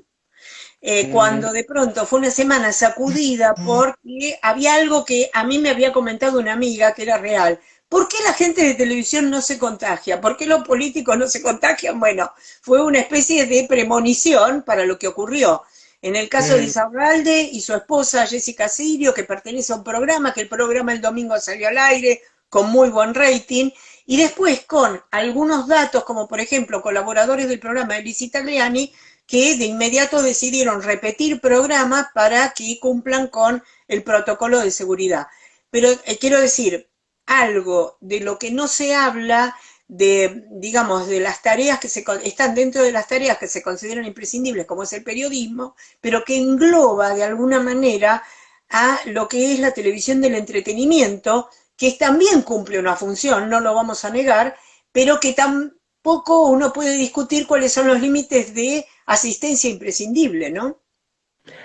Mm, Cuando de pronto fue una semana sacudida porque había algo que a mí me había comentado una amiga que era real. ¿Por qué la gente de televisión no se contagia? ¿Por qué los políticos no se contagian? Bueno, fue una especie de premonición para lo que ocurrió. En el caso de Mm. Isaurralde y su esposa Jessica Sirio, que pertenece a un programa, que el programa el domingo salió al aire con muy buen rating, y después con algunos datos, como por ejemplo colaboradores del programa de Liz Italiani, que de inmediato decidieron repetir programas para que cumplan con el protocolo de seguridad. Pero quiero decir, algo de lo que no se habla de, digamos, de las tareas que están dentro de las tareas que se consideran imprescindibles, como es el periodismo, pero que engloba de alguna manera a lo que es la televisión del entretenimiento, que también cumple una función, no lo vamos a negar, pero que tampoco uno puede discutir cuáles son los límites de asistencia imprescindible, ¿no?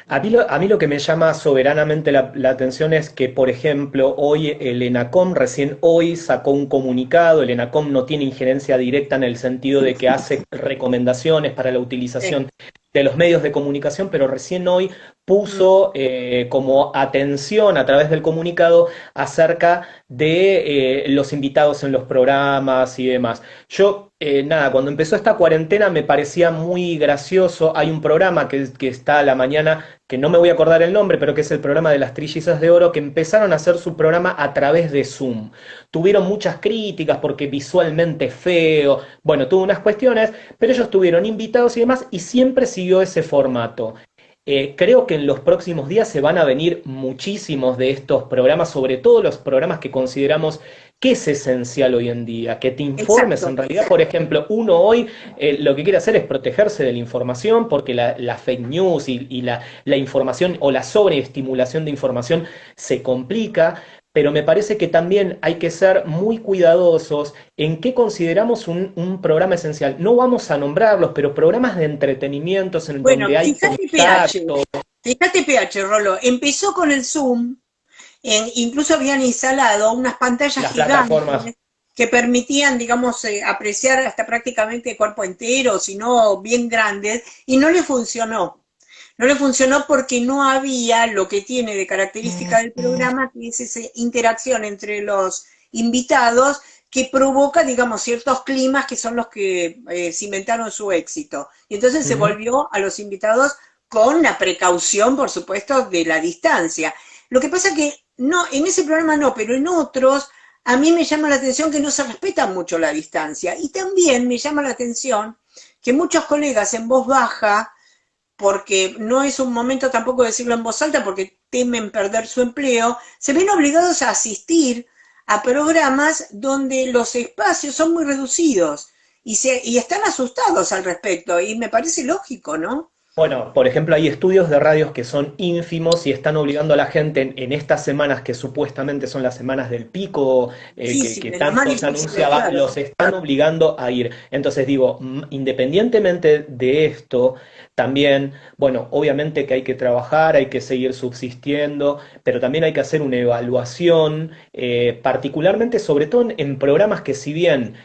A mí lo que me llama soberanamente la atención es que, por ejemplo, hoy el ENACOM recién hoy sacó un comunicado. El ENACOM no tiene injerencia directa en el sentido de que hace recomendaciones para la Sí. utilización de los medios de comunicación, pero recién hoy puso como atención a través del comunicado acerca de los invitados en los programas y demás. Yo, nada, cuando empezó esta cuarentena me parecía muy gracioso. Hay un programa que está a la mañana, que no me voy a acordar el nombre, pero que es el programa de las Trillizas de Oro, que empezaron a hacer su programa a través de Zoom. Tuvieron muchas críticas porque visualmente feo, bueno, tuvo unas cuestiones, pero ellos tuvieron invitados y demás y siempre siguió ese formato. Creo que en los próximos días se van a venir muchísimos de estos programas, sobre todo los programas que consideramos que es esencial hoy en día, que te informes. En Exacto. realidad, por ejemplo, uno hoy lo que quiere hacer es protegerse de la información, porque la fake news y la información o la sobreestimulación de información se complica, pero me parece que también hay que ser muy cuidadosos en qué consideramos un programa esencial. No vamos a nombrarlos, pero programas de entretenimientos en Bueno, donde hay contacto, Fíjate PH, Rolo, empezó con el Zoom, incluso habían instalado unas pantallas las plataformas. gigantes que permitían, digamos, apreciar hasta prácticamente cuerpo entero, si no bien grandes, y no le funcionó. No le funcionó porque no había lo que tiene de característica del programa, que es esa interacción entre los invitados que provoca, digamos, ciertos climas que son los que cimentaron su éxito. Y entonces se Ujú. volvió a los invitados con la precaución, por supuesto, de la distancia. Lo que pasa que no, en ese programa no, pero en otros a mí me llama la atención que no se respeta mucho la distancia. Y también me llama la atención que muchos colegas en voz baja, porque no es un momento tampoco de decirlo en voz alta, porque temen perder su empleo, se ven obligados a asistir a programas donde los espacios son muy reducidos y están asustados al respecto, y me parece lógico, ¿no? Bueno, por ejemplo, hay estudios de radios que son ínfimos y están obligando a la gente en estas semanas que supuestamente son las semanas del pico, que Difíciles, las más tanto se difíciles, anunciaba, claro. los están obligando a ir. Entonces digo, independientemente de esto, también, bueno, obviamente que hay que trabajar, hay que seguir subsistiendo, pero también hay que hacer una evaluación, particularmente, sobre todo en programas que si bien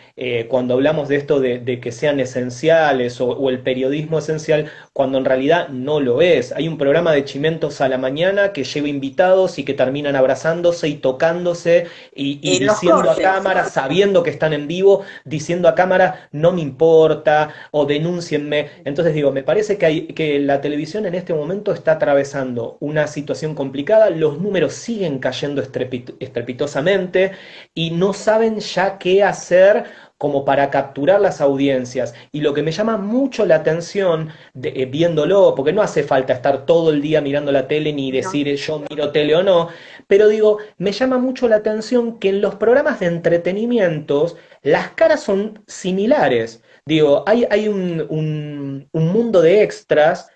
cuando hablamos de esto de que sean esenciales o el periodismo esencial, cuando en realidad no lo es. Hay un programa de Chimentos a la mañana que lleva invitados y que terminan abrazándose y tocándose y Los diciendo a cortes. cámara, sabiendo que están en vivo, diciendo a cámara, no me importa o denúncienme. Entonces digo, me parece que la televisión en este momento está atravesando una situación complicada, los números siguen cayendo estrepitosamente y no saben ya qué hacer como para capturar las audiencias. Y lo que me llama mucho la atención viéndolo, porque no hace falta estar todo el día mirando la tele ni No. decir yo miro tele o no, pero digo, me llama mucho la atención que en los programas de entretenimientos las caras son similares. Digo, hay un mundo de extras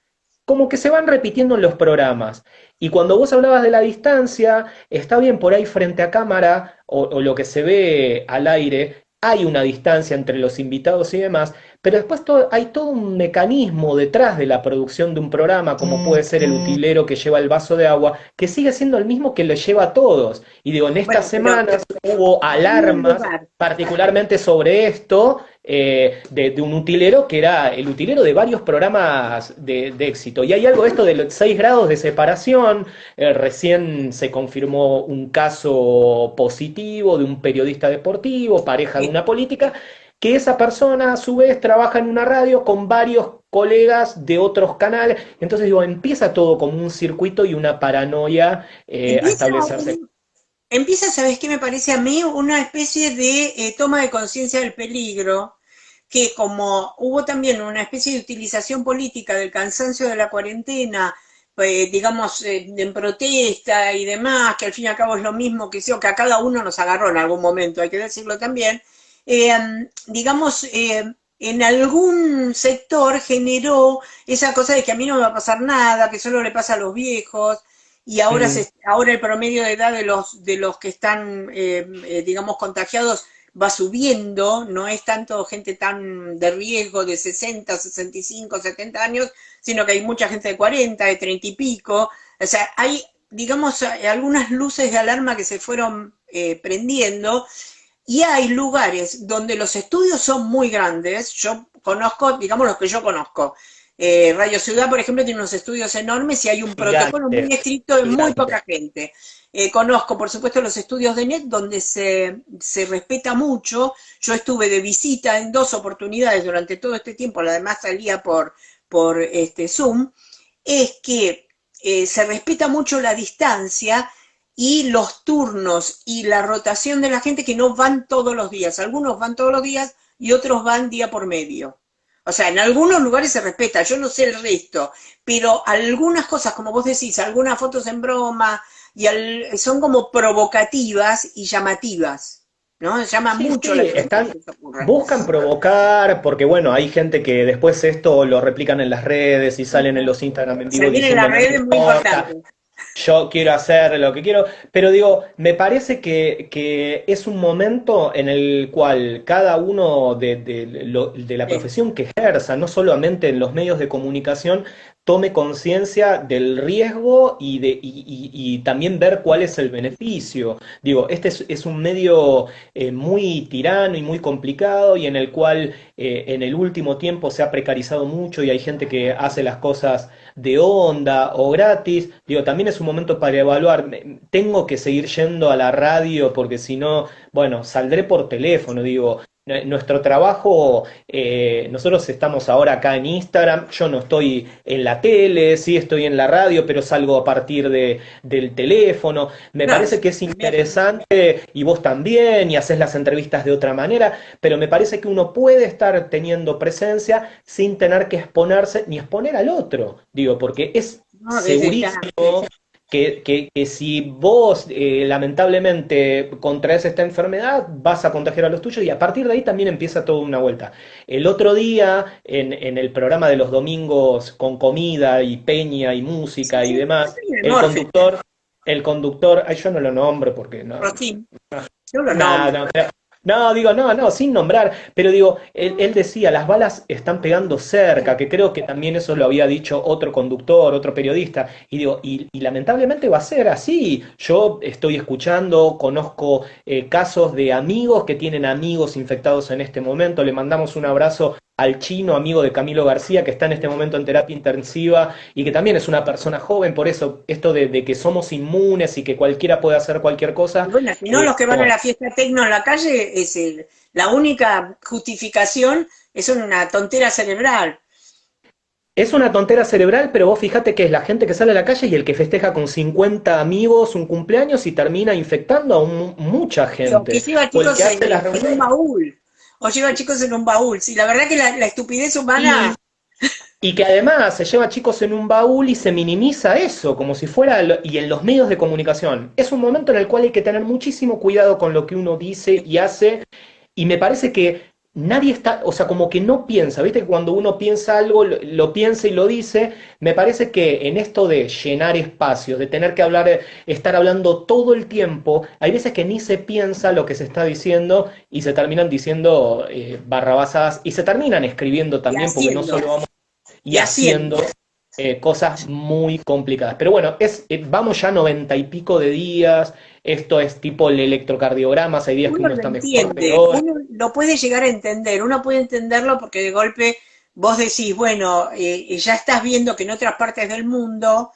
como que se van repitiendo en los programas. Y cuando vos hablabas de la distancia, está bien por ahí frente a cámara o lo que se ve al aire, hay una distancia entre los invitados y demás, pero después hay todo un mecanismo detrás de la producción de un programa, como puede ser el utilero que lleva el vaso de agua, que sigue siendo el mismo que le lleva a todos. Y digo, en estas Bueno, pero semanas hubo depende del alarmas, lugar. particularmente sobre esto, de un utilero que era el utilero de varios programas de éxito. Y hay algo de esto de los 6 grados de separación. Recién se confirmó un caso positivo de un periodista deportivo, pareja de Sí. una política, que esa persona a su vez trabaja en una radio con varios colegas de otros canales. Entonces digo, empieza todo como un circuito y una paranoia a Empieza, establecerse. empieza, ¿sabes qué me parece a mí? Una especie de toma de conciencia del peligro, que como hubo también una especie de utilización política del cansancio de la cuarentena, digamos, en protesta y demás, que al fin y al cabo es lo mismo que, que a cada uno nos agarró en algún momento, hay que decirlo también, digamos, en algún sector generó esa cosa de que a mí no me va a pasar nada, que solo le pasa a los viejos, y ahora, Mm, ahora el promedio de edad de los que están, digamos, contagiados va subiendo, no es tanto gente tan de riesgo de 60, 65, 70 años, sino que hay mucha gente de 40, de 30 y pico, o sea, hay, digamos, algunas luces de alarma que se fueron prendiendo, y hay lugares donde los estudios son muy grandes, yo conozco, digamos los que yo conozco, Radio Ciudad, por ejemplo, tiene unos estudios enormes y hay un protocolo muy Gigantes, estricto de muy poca gigantes. gente. Conozco, por supuesto, los estudios de NET donde se respeta mucho. Yo estuve de visita en 2 oportunidades durante todo este tiempo, además salía por Zoom, es que se respeta mucho la distancia y los turnos y la rotación de la gente que no van todos los días. Algunos van todos los días y otros van día por medio. O sea, en algunos lugares se respeta, yo no sé el resto, pero algunas cosas, como vos decís, algunas fotos en broma, son como provocativas y llamativas, ¿no? Llama Sí, mucho la sí, atención que eso ocurra. buscan provocar, porque bueno, hay gente que después esto lo replican en las redes y salen en los Instagram en vivo Salir en la diciendo no red me es muy importa, importante. yo quiero hacer lo que quiero, pero digo, me parece que es un momento en el cual cada uno de la Sí. profesión que ejerza, no solamente en los medios de comunicación, tome conciencia del riesgo y también ver cuál es el beneficio. Digo, este es un medio muy tirano y muy complicado y en el cual en el último tiempo se ha precarizado mucho y hay gente que hace las cosas de onda o gratis. Digo, también es un momento para evaluar. Tengo que seguir yendo a la radio porque si no, bueno, saldré por teléfono. Digo, nuestro trabajo, nosotros estamos ahora acá en Instagram, yo no estoy en la tele, sí estoy en la radio, pero salgo a partir del teléfono. Me Claro, parece que es también. interesante y vos también y haces las entrevistas de otra manera, pero me parece que uno puede estar teniendo presencia sin tener que exponerse ni exponer al otro, digo, porque es No, desde ya. segurísimo que si vos lamentablemente contraes esta enfermedad, vas a contagiar a los tuyos y a partir de ahí también empieza toda una vuelta. El otro día, en el programa de los domingos con comida y peña y Sí, música y sí, demás, de Morfe, el conductor, ay, yo no lo nombro porque no, Rocín, yo lo no, nombro. no, no, digo, no, no, sin nombrar, pero digo, él decía, las balas están pegando cerca, que creo que también eso lo había dicho otro conductor, otro periodista, y digo, y lamentablemente va a ser así. Yo estoy escuchando, conozco casos de amigos que tienen amigos infectados en este momento, le mandamos un abrazo al chino, amigo de Camilo García, que está en este momento en terapia intensiva y que también es una persona joven, por eso esto de que somos inmunes y que cualquiera puede hacer cualquier Y cosa. bueno, si no, los que van a Bueno, la fiesta tecno en la calle, la única justificación es una tontera cerebral. es una tontera cerebral, pero vos fijate que es la gente que sale a la calle y el que festeja con 50 amigos un cumpleaños y termina infectando a mucha O que gente. lleva O el chicos que hace las en un reuniones. baúl. O lleva chicos en un baúl. Sí, la verdad que la estupidez humana. Y, y que además se lleva chicos en un baúl y se minimiza eso, como si fuera, y en los medios de comunicación. Es un momento en el cual hay que tener muchísimo cuidado con lo que uno dice y hace, y me parece que nadie está, o sea, como que no piensa, ¿viste? Que cuando uno piensa algo, lo piensa y lo dice, me parece que en esto de llenar espacios, de tener que hablar, estar hablando todo el tiempo, hay veces que ni se piensa lo que se está diciendo y se terminan diciendo barrabasadas y se terminan escribiendo Y también, porque no haciendo. solo vamos y Y haciendo. haciendo cosas muy complicadas. Pero bueno, vamos ya 90 y pico de días, esto es tipo el electrocardiogramas, hay días que Uno uno lo está mejor, entiende, peor. uno lo puede llegar a entender, uno puede entenderlo porque de golpe vos decís, bueno, ya estás viendo que en otras partes del mundo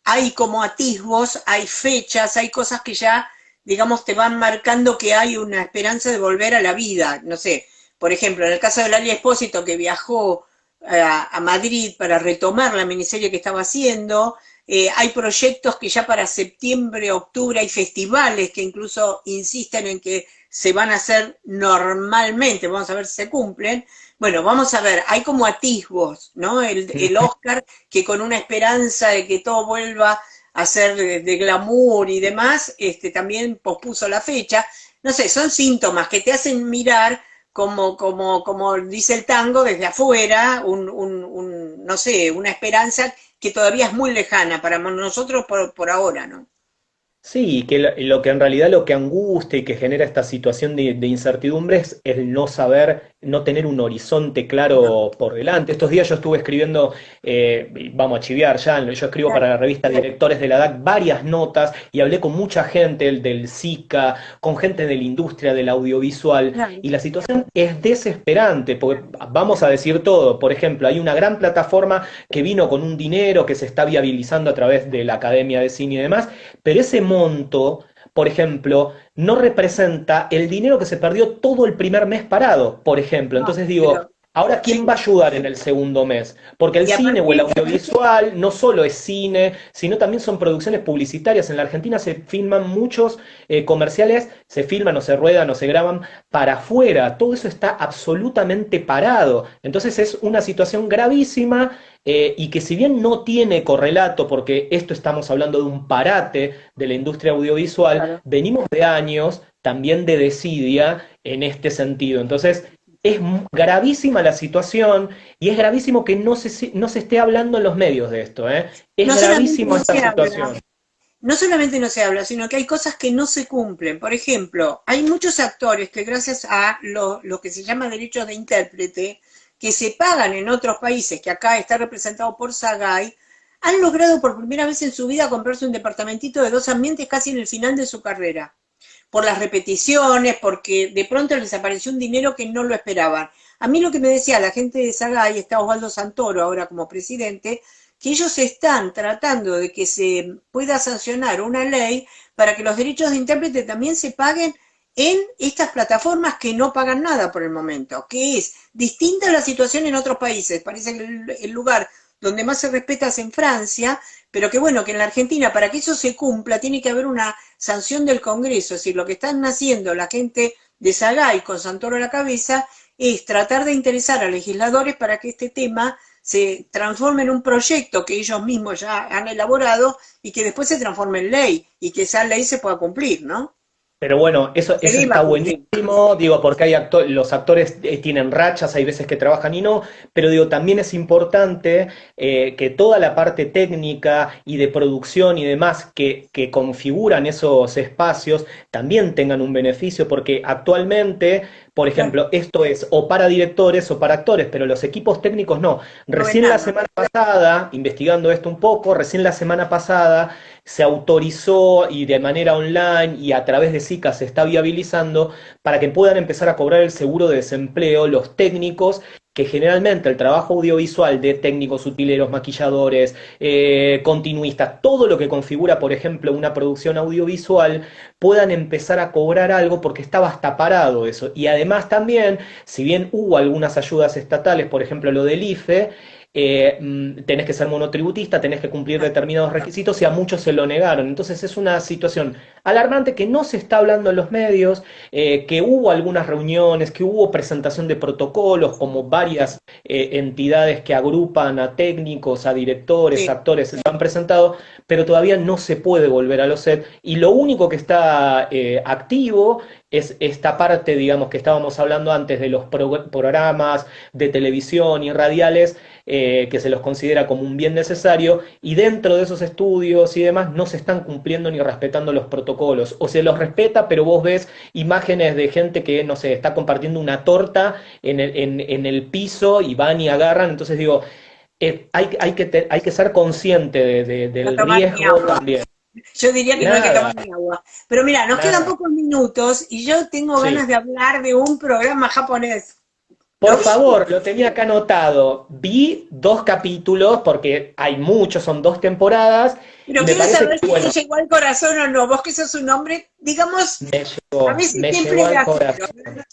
hay como atisbos, hay fechas, hay cosas que ya, digamos, te van marcando que hay una esperanza de volver a la vida. No sé, por ejemplo, en el caso de Lali Espósito, que viajó a Madrid para retomar la miniserie que estaba haciendo. Hay proyectos que ya para septiembre, octubre, hay festivales que incluso insisten en que se van a hacer normalmente, vamos a ver si se cumplen. Bueno, vamos a ver, hay como atisbos, ¿no? El Oscar, que con una esperanza de que todo vuelva a ser de glamour y demás, también pospuso la fecha. No sé, son síntomas que te hacen mirar como dice el tango, desde afuera, no sé, una esperanza que todavía es muy lejana para nosotros por ahora, ¿no? Sí, que lo que en realidad lo que angustia y que genera esta situación de incertidumbre es el no saber, no tener un horizonte claro por delante. Estos días yo estuve escribiendo, vamos a chiviar ya, yo escribo para la revista Directores de la DAC varias notas y hablé con mucha gente del SICA, con gente de la industria del audiovisual, Claro, y la situación es desesperante, porque vamos a decir todo. Por ejemplo, hay una gran plataforma que vino con un dinero que se está viabilizando a través de la Academia de Cine y demás, pero ese monto, por ejemplo, no representa el dinero que se perdió todo el primer mes parado, por ejemplo. no, Entonces digo, pero ahora sí. ¿quién va a ayudar en el segundo mes? Porque el Y cine o el aparte, audiovisual no solo es cine, sino también son producciones publicitarias. En la Argentina se filman muchos comerciales, se filman o se ruedan o se graban para afuera. Todo eso está absolutamente parado. Entonces es una situación gravísima, y que si bien no tiene correlato, porque esto estamos hablando de un parate de la industria audiovisual, claro. venimos de años también de desidia en este sentido. Entonces, es gravísima la situación y es gravísimo que no se esté hablando en los medios de esto, ¿eh? Es No solamente gravísimo no esta se habla, situación. no solamente no se habla, sino que hay cosas que no se cumplen. Por ejemplo, hay muchos actores que gracias a lo que se llama derechos de intérprete, que se pagan en otros países, que acá está representado por Sagay, han logrado por primera vez en su vida comprarse un departamentito de 2 ambientes casi en el final de su carrera. Por las repeticiones, porque de pronto les apareció un dinero que no lo esperaban. A mí lo que me decía la gente de Sagay, está Osvaldo Santoro ahora como presidente, que ellos están tratando de que se pueda sancionar una ley para que los derechos de intérprete también se paguen en estas plataformas que no pagan nada por el momento, que es distinta a la situación en otros países. Parece que el lugar donde más se respeta es en Francia, pero que bueno, que en la Argentina, para que eso se cumpla, tiene que haber una sanción del Congreso. Es decir, lo que están haciendo la gente de Sagay con Santoro a la cabeza es tratar de interesar a legisladores para que este tema se transforme en un proyecto que ellos mismos ya han elaborado y que después se transforme en ley y que esa ley se pueda cumplir, ¿no? Pero bueno, Se eso deba está cumplir. buenísimo, digo, porque hay los actores tienen rachas, hay veces que trabajan y no, pero digo, también es importante que toda la parte técnica y de producción y demás que configuran esos espacios también tengan un beneficio, porque actualmente, por Claro, ejemplo, esto es o para directores o para actores, pero los equipos técnicos no. no ven Recién la nada. semana pasada, investigando esto un poco, recién la semana pasada se autorizó y de manera online y a través de SICA se está viabilizando para que puedan empezar a cobrar el seguro de desempleo los técnicos que generalmente el trabajo audiovisual de técnicos, utileros, maquilladores, continuistas, todo lo que configura, por ejemplo, una producción audiovisual, puedan empezar a cobrar algo porque estaba hasta parado eso. Y además también, si bien hubo algunas ayudas estatales, por ejemplo lo del IFE, tenés que ser monotributista, tenés que cumplir determinados requisitos y a muchos se lo negaron. Entonces es una situación alarmante que no se está hablando en los medios, que hubo algunas reuniones, que hubo presentación de protocolos, como varias entidades que agrupan a técnicos, a directores, Sí, actores, se han presentado, pero todavía no se puede volver a los sets y lo único que está activo es esta parte, digamos, que estábamos hablando antes de los programas de televisión y radiales, que se los considera como un bien necesario, y dentro de esos estudios y demás no se están cumpliendo ni respetando los protocolos, o se los respeta, pero vos ves imágenes de gente que, no sé, está compartiendo una torta en el piso y van y agarran, entonces digo, hay que ser consciente no del tomar ni riesgo agua. también. Yo diría que no hay que Nada, tomar ni agua. Pero mira, nos quedan nada. pocos minutos y yo tengo Sí. ganas de hablar de un programa japonés. ¿Lo Por viste? favor, lo tenía acá anotado. Vi 2 capítulos, porque hay muchos, son 2 temporadas, Pero y me quiero parece saber que, si te bueno, llegó al corazón o no. Vos que sos un hombre, digamos, a veces me siempre llegó al áspero. corazón.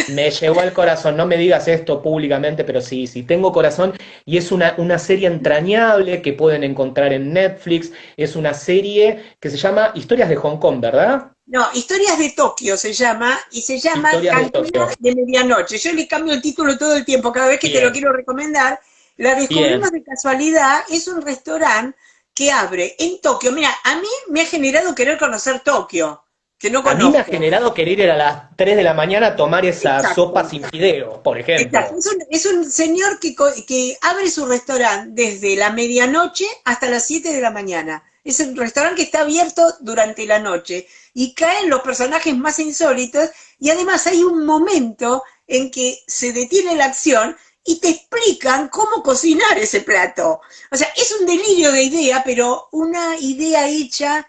Me llegó al corazón, no me digas esto públicamente, pero sí, sí, tengo corazón y es una serie entrañable que pueden encontrar en Netflix, es una serie que se llama Historias de Hong Kong, ¿verdad? No, Historias de Tokio se llama, y se llama Historias de Cantina Tokio. de Medianoche. Yo le cambio el título todo el tiempo, cada vez que te lo Bien, quiero recomendar. La bien. descubrimos de casualidad, es un restaurante que abre en Tokio. Mira, a mí me ha generado querer conocer Tokio, que no A mí me ha conozco. generado querer ir a las 3 de la mañana a tomar esa sopa Exacto. sin fideo, por Exacto. ejemplo. Es un señor que abre su restaurante desde la medianoche hasta las 7 de la mañana. Es un restaurante que está abierto durante la noche y caen los personajes más insólitos y además hay un momento en que se detiene la acción y te explican cómo cocinar ese plato. O sea, es un delirio de idea, pero una idea hecha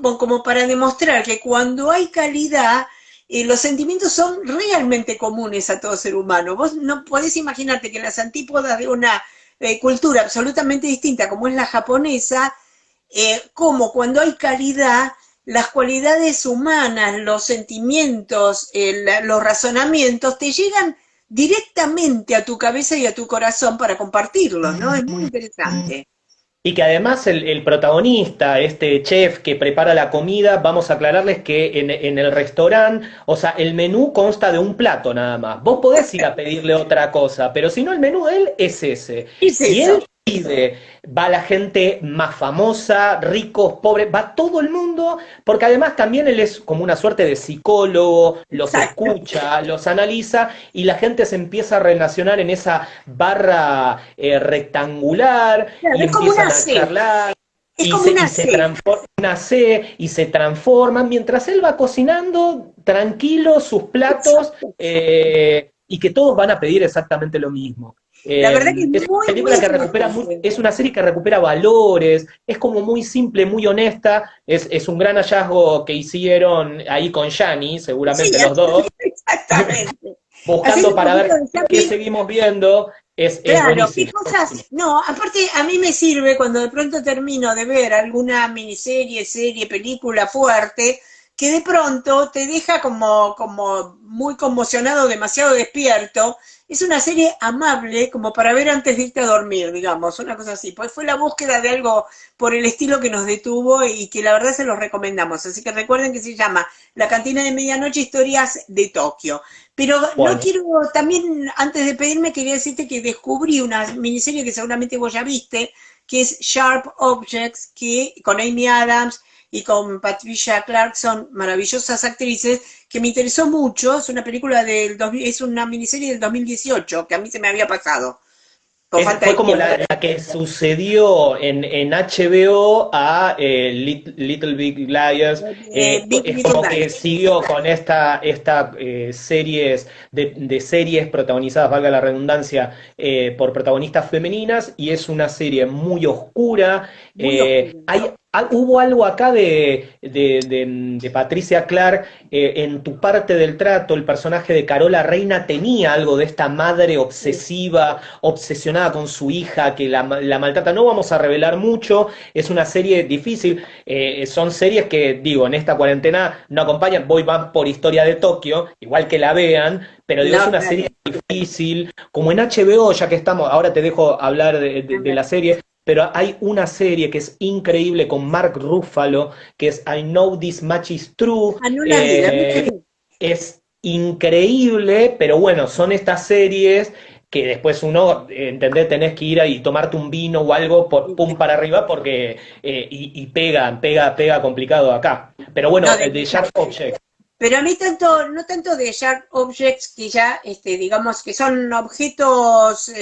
como para demostrar que cuando hay calidad los sentimientos son realmente comunes a todo ser humano. Vos no podés imaginarte que las antípodas de una cultura absolutamente distinta como es la japonesa, como cuando hay caridad, las cualidades humanas, los sentimientos, los razonamientos te llegan directamente a tu cabeza y a tu corazón para compartirlos, ¿no? Es muy interesante. Y que además el protagonista, este chef que prepara la comida, vamos a aclararles que en el restaurante, o sea, el menú consta de un plato nada más. Vos podés ir a pedirle otra cosa, pero si no, el menú de él es ese. Es Y eso. él pide, va la gente más famosa, ricos, pobres, va todo el mundo, porque además también él es como una suerte de psicólogo, los Exacto. escucha, los analiza y la gente se empieza a relacionar en esa barra rectangular Claro, y es como empiezan una a C. charlar Es como y una se C. transforma una C y se transforman mientras él va cocinando tranquilo sus platos Exacto. y que todos van a pedir exactamente lo mismo. La verdad que es Es una muy, muy película que recupera interesante. es una serie que recupera valores, es como muy simple, muy honesta, es un gran hallazgo que hicieron ahí con Yanni, Sí, seguramente los dos, exactamente. buscando Haciendo un para poquito ver de qué zapping. seguimos viendo, es Claro, qué buenísimo. cosas. No, aparte a mí me sirve cuando de pronto termino de ver alguna miniserie, serie, película fuerte, que de pronto te deja como muy conmocionado, demasiado despierto. Es una serie amable como para ver antes de irte a dormir, digamos, una cosa así. Pues fue la búsqueda de algo por el estilo que nos detuvo y que la verdad se los recomendamos. Así que recuerden que se llama La Cantina de Medianoche, Historias de Tokio. Pero no Bueno, quiero, también antes de pedirme, quería decirte que descubrí una miniserie que seguramente vos ya viste, que es Sharp Objects, que con Amy Adams y con Patricia Clarkson, maravillosas actrices, que me interesó mucho. Es una película es una miniserie del 2018, que a mí se me había pasado, por falta Fue de como tiempo. la que sucedió en HBO a Little Big Liars. Big Es Little como que Lies. siguió con esta series de series protagonizadas, valga la redundancia, por protagonistas femeninas, y es una serie muy oscura. Muy oscura. Hubo algo acá de Patricia Clark en tu parte del trato, el personaje de Carola Reina tenía algo de esta madre Sí. obsesiva, obsesionada con su hija, que la maltrata. No vamos a revelar mucho, es una serie difícil, son series que, digo, en esta cuarentena no acompañan, voy más por Historia de Tokio, igual que la vean, pero digo, es No, una serie claro. difícil, como en HBO, ya que estamos, ahora te dejo hablar de la serie, pero hay una serie que es increíble con Mark Ruffalo, que es I Know This Much Is True. Ah, no la vi, la voy a ver. Es increíble, pero bueno, son estas series que después uno, ¿entendés? Tenés que ir y tomarte un vino o algo por pum para arriba porque y pega complicado acá. Pero No, bueno, de el de Sharp Object, Pero a mí no tanto de sharp objects que ya, digamos que son objetos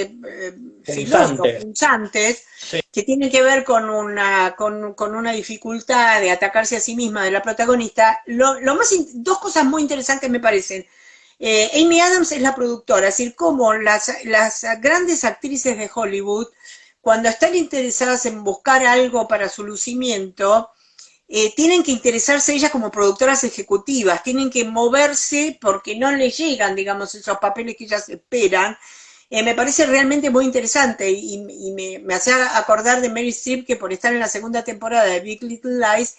filosos, punzante. punzantes, que tienen que ver con una dificultad de atacarse a sí misma de la protagonista. Dos cosas muy interesantes me parecen. Amy Adams es la productora, es decir, como las grandes actrices de Hollywood, cuando están interesadas en buscar algo para su lucimiento, tienen que interesarse ellas como productoras ejecutivas, tienen que moverse porque no les llegan, digamos, esos papeles que ellas esperan. Me parece realmente muy interesante y me hace acordar de Meryl Streep, que por estar en la segunda temporada de Big Little Lies,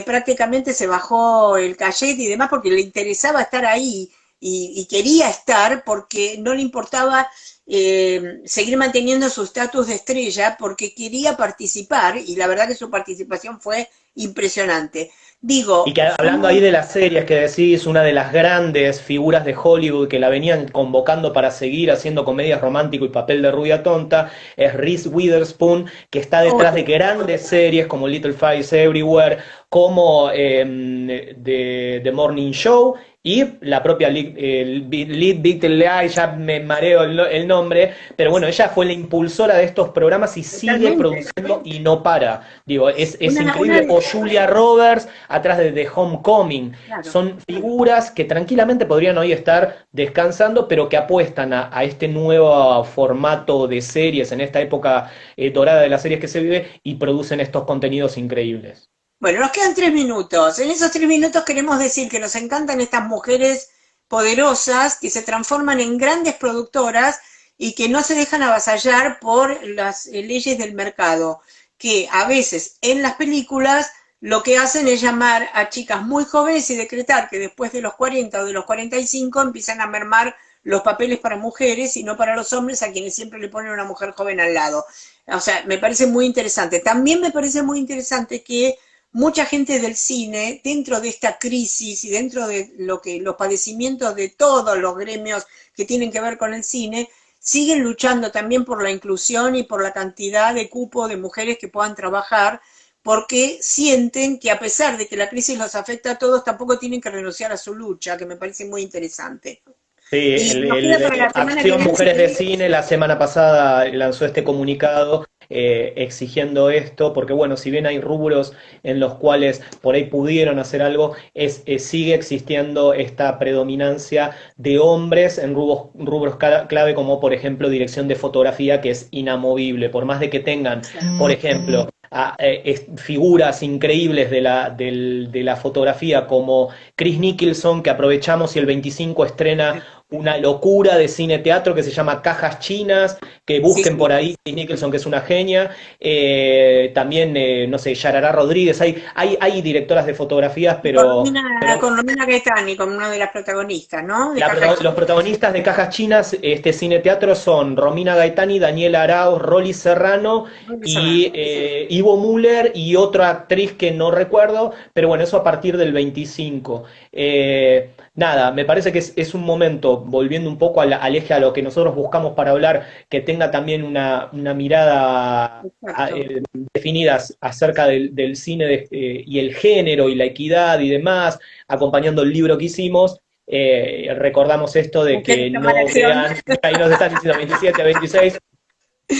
prácticamente se bajó el cachet y demás porque le interesaba estar ahí y quería estar porque no le importaba seguir manteniendo su estatus de estrella porque quería participar y la verdad que su participación fue impresionante. Y Digo, que hablando ahí de las series que decís, una de las grandes figuras de Hollywood que la venían convocando para seguir haciendo comedias románticas y papel de rubia tonta es Reese Witherspoon, que está detrás de grandes series como Little Fires Everywhere, como The Morning Show y la propia Lead Little Lies, ya me mareo el nombre, pero bueno, ella fue la impulsora de estos programas y sigue totalmente. produciendo y no para. Digo, es Una increíble. O Julia Roberts atrás de The Homecoming. claro. Son figuras que tranquilamente podrían hoy estar descansando, pero que apuestan a este nuevo formato de series en esta época dorada de las series que se vive y producen estos contenidos increíbles. Bueno, nos quedan 3 minutos. En esos 3 minutos queremos decir que nos encantan estas mujeres poderosas que se transforman en grandes productoras y que no se dejan avasallar por las leyes del mercado, que a veces en las películas lo que hacen es llamar a chicas muy jóvenes y decretar que después de los 40 o de los 45 empiezan a mermar los papeles para mujeres y no para los hombres a quienes siempre le ponen una mujer joven al lado. O sea, me parece muy interesante. También me parece muy interesante que mucha gente del cine, dentro de esta crisis y dentro de lo que los padecimientos de todos los gremios que tienen que ver con el cine, siguen luchando también por la inclusión y por la cantidad de cupo de mujeres que puedan trabajar, porque sienten que a pesar de que la crisis los afecta a todos, tampoco tienen que renunciar a su lucha, que me parece muy interesante. Sí, Y nos queda para la semana que Acción viene, si Mujeres de querés, Cine la semana pasada lanzó este comunicado exigiendo esto, porque bueno, si bien hay rubros en los cuales por ahí pudieron hacer algo, sigue existiendo esta predominancia de hombres en rubros clave como por ejemplo dirección de fotografía, que es inamovible, por más de que tengan, por ejemplo, figuras increíbles de la fotografía como Chris Nicholson, que aprovechamos y el 25 estrena una locura de cine-teatro que se llama Cajas Chinas, que sí, busquen por sí. ahí, Chris Nicholson, que es una genia, también, no sé, Yarará Rodríguez, hay directoras de fotografías, pero Con Romina Gaetani, como una de las protagonistas, ¿no? De Caja los Chica. protagonistas de Cajas Chinas, este cine-teatro son Romina Gaetani, Daniela Arauz, Rolly Serrano Muy y Serrano. Ivo Müller y otra actriz que no recuerdo, pero bueno, eso a partir del 25. Nada, me parece que es un momento, volviendo un poco al eje a lo que nosotros buscamos para hablar, que tenga también una mirada Exacto. definida acerca del cine y el género y la equidad y demás, acompañando el libro que hicimos. Recordamos esto de Mujeres que toman no acción. vean, ahí nos están diciendo 27, 26,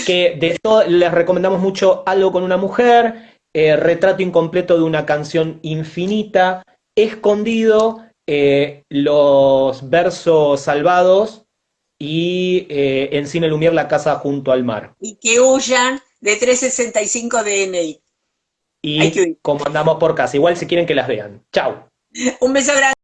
que les recomendamos mucho Algo con una mujer, Retrato incompleto de una canción infinita, Escondido, Los versos salvados y En Cine Lumière, La casa junto al mar. Y que huyan de 365 DNI. Hay que Y huir. como andamos por casa, igual si quieren que las vean. Chau. Un beso grande.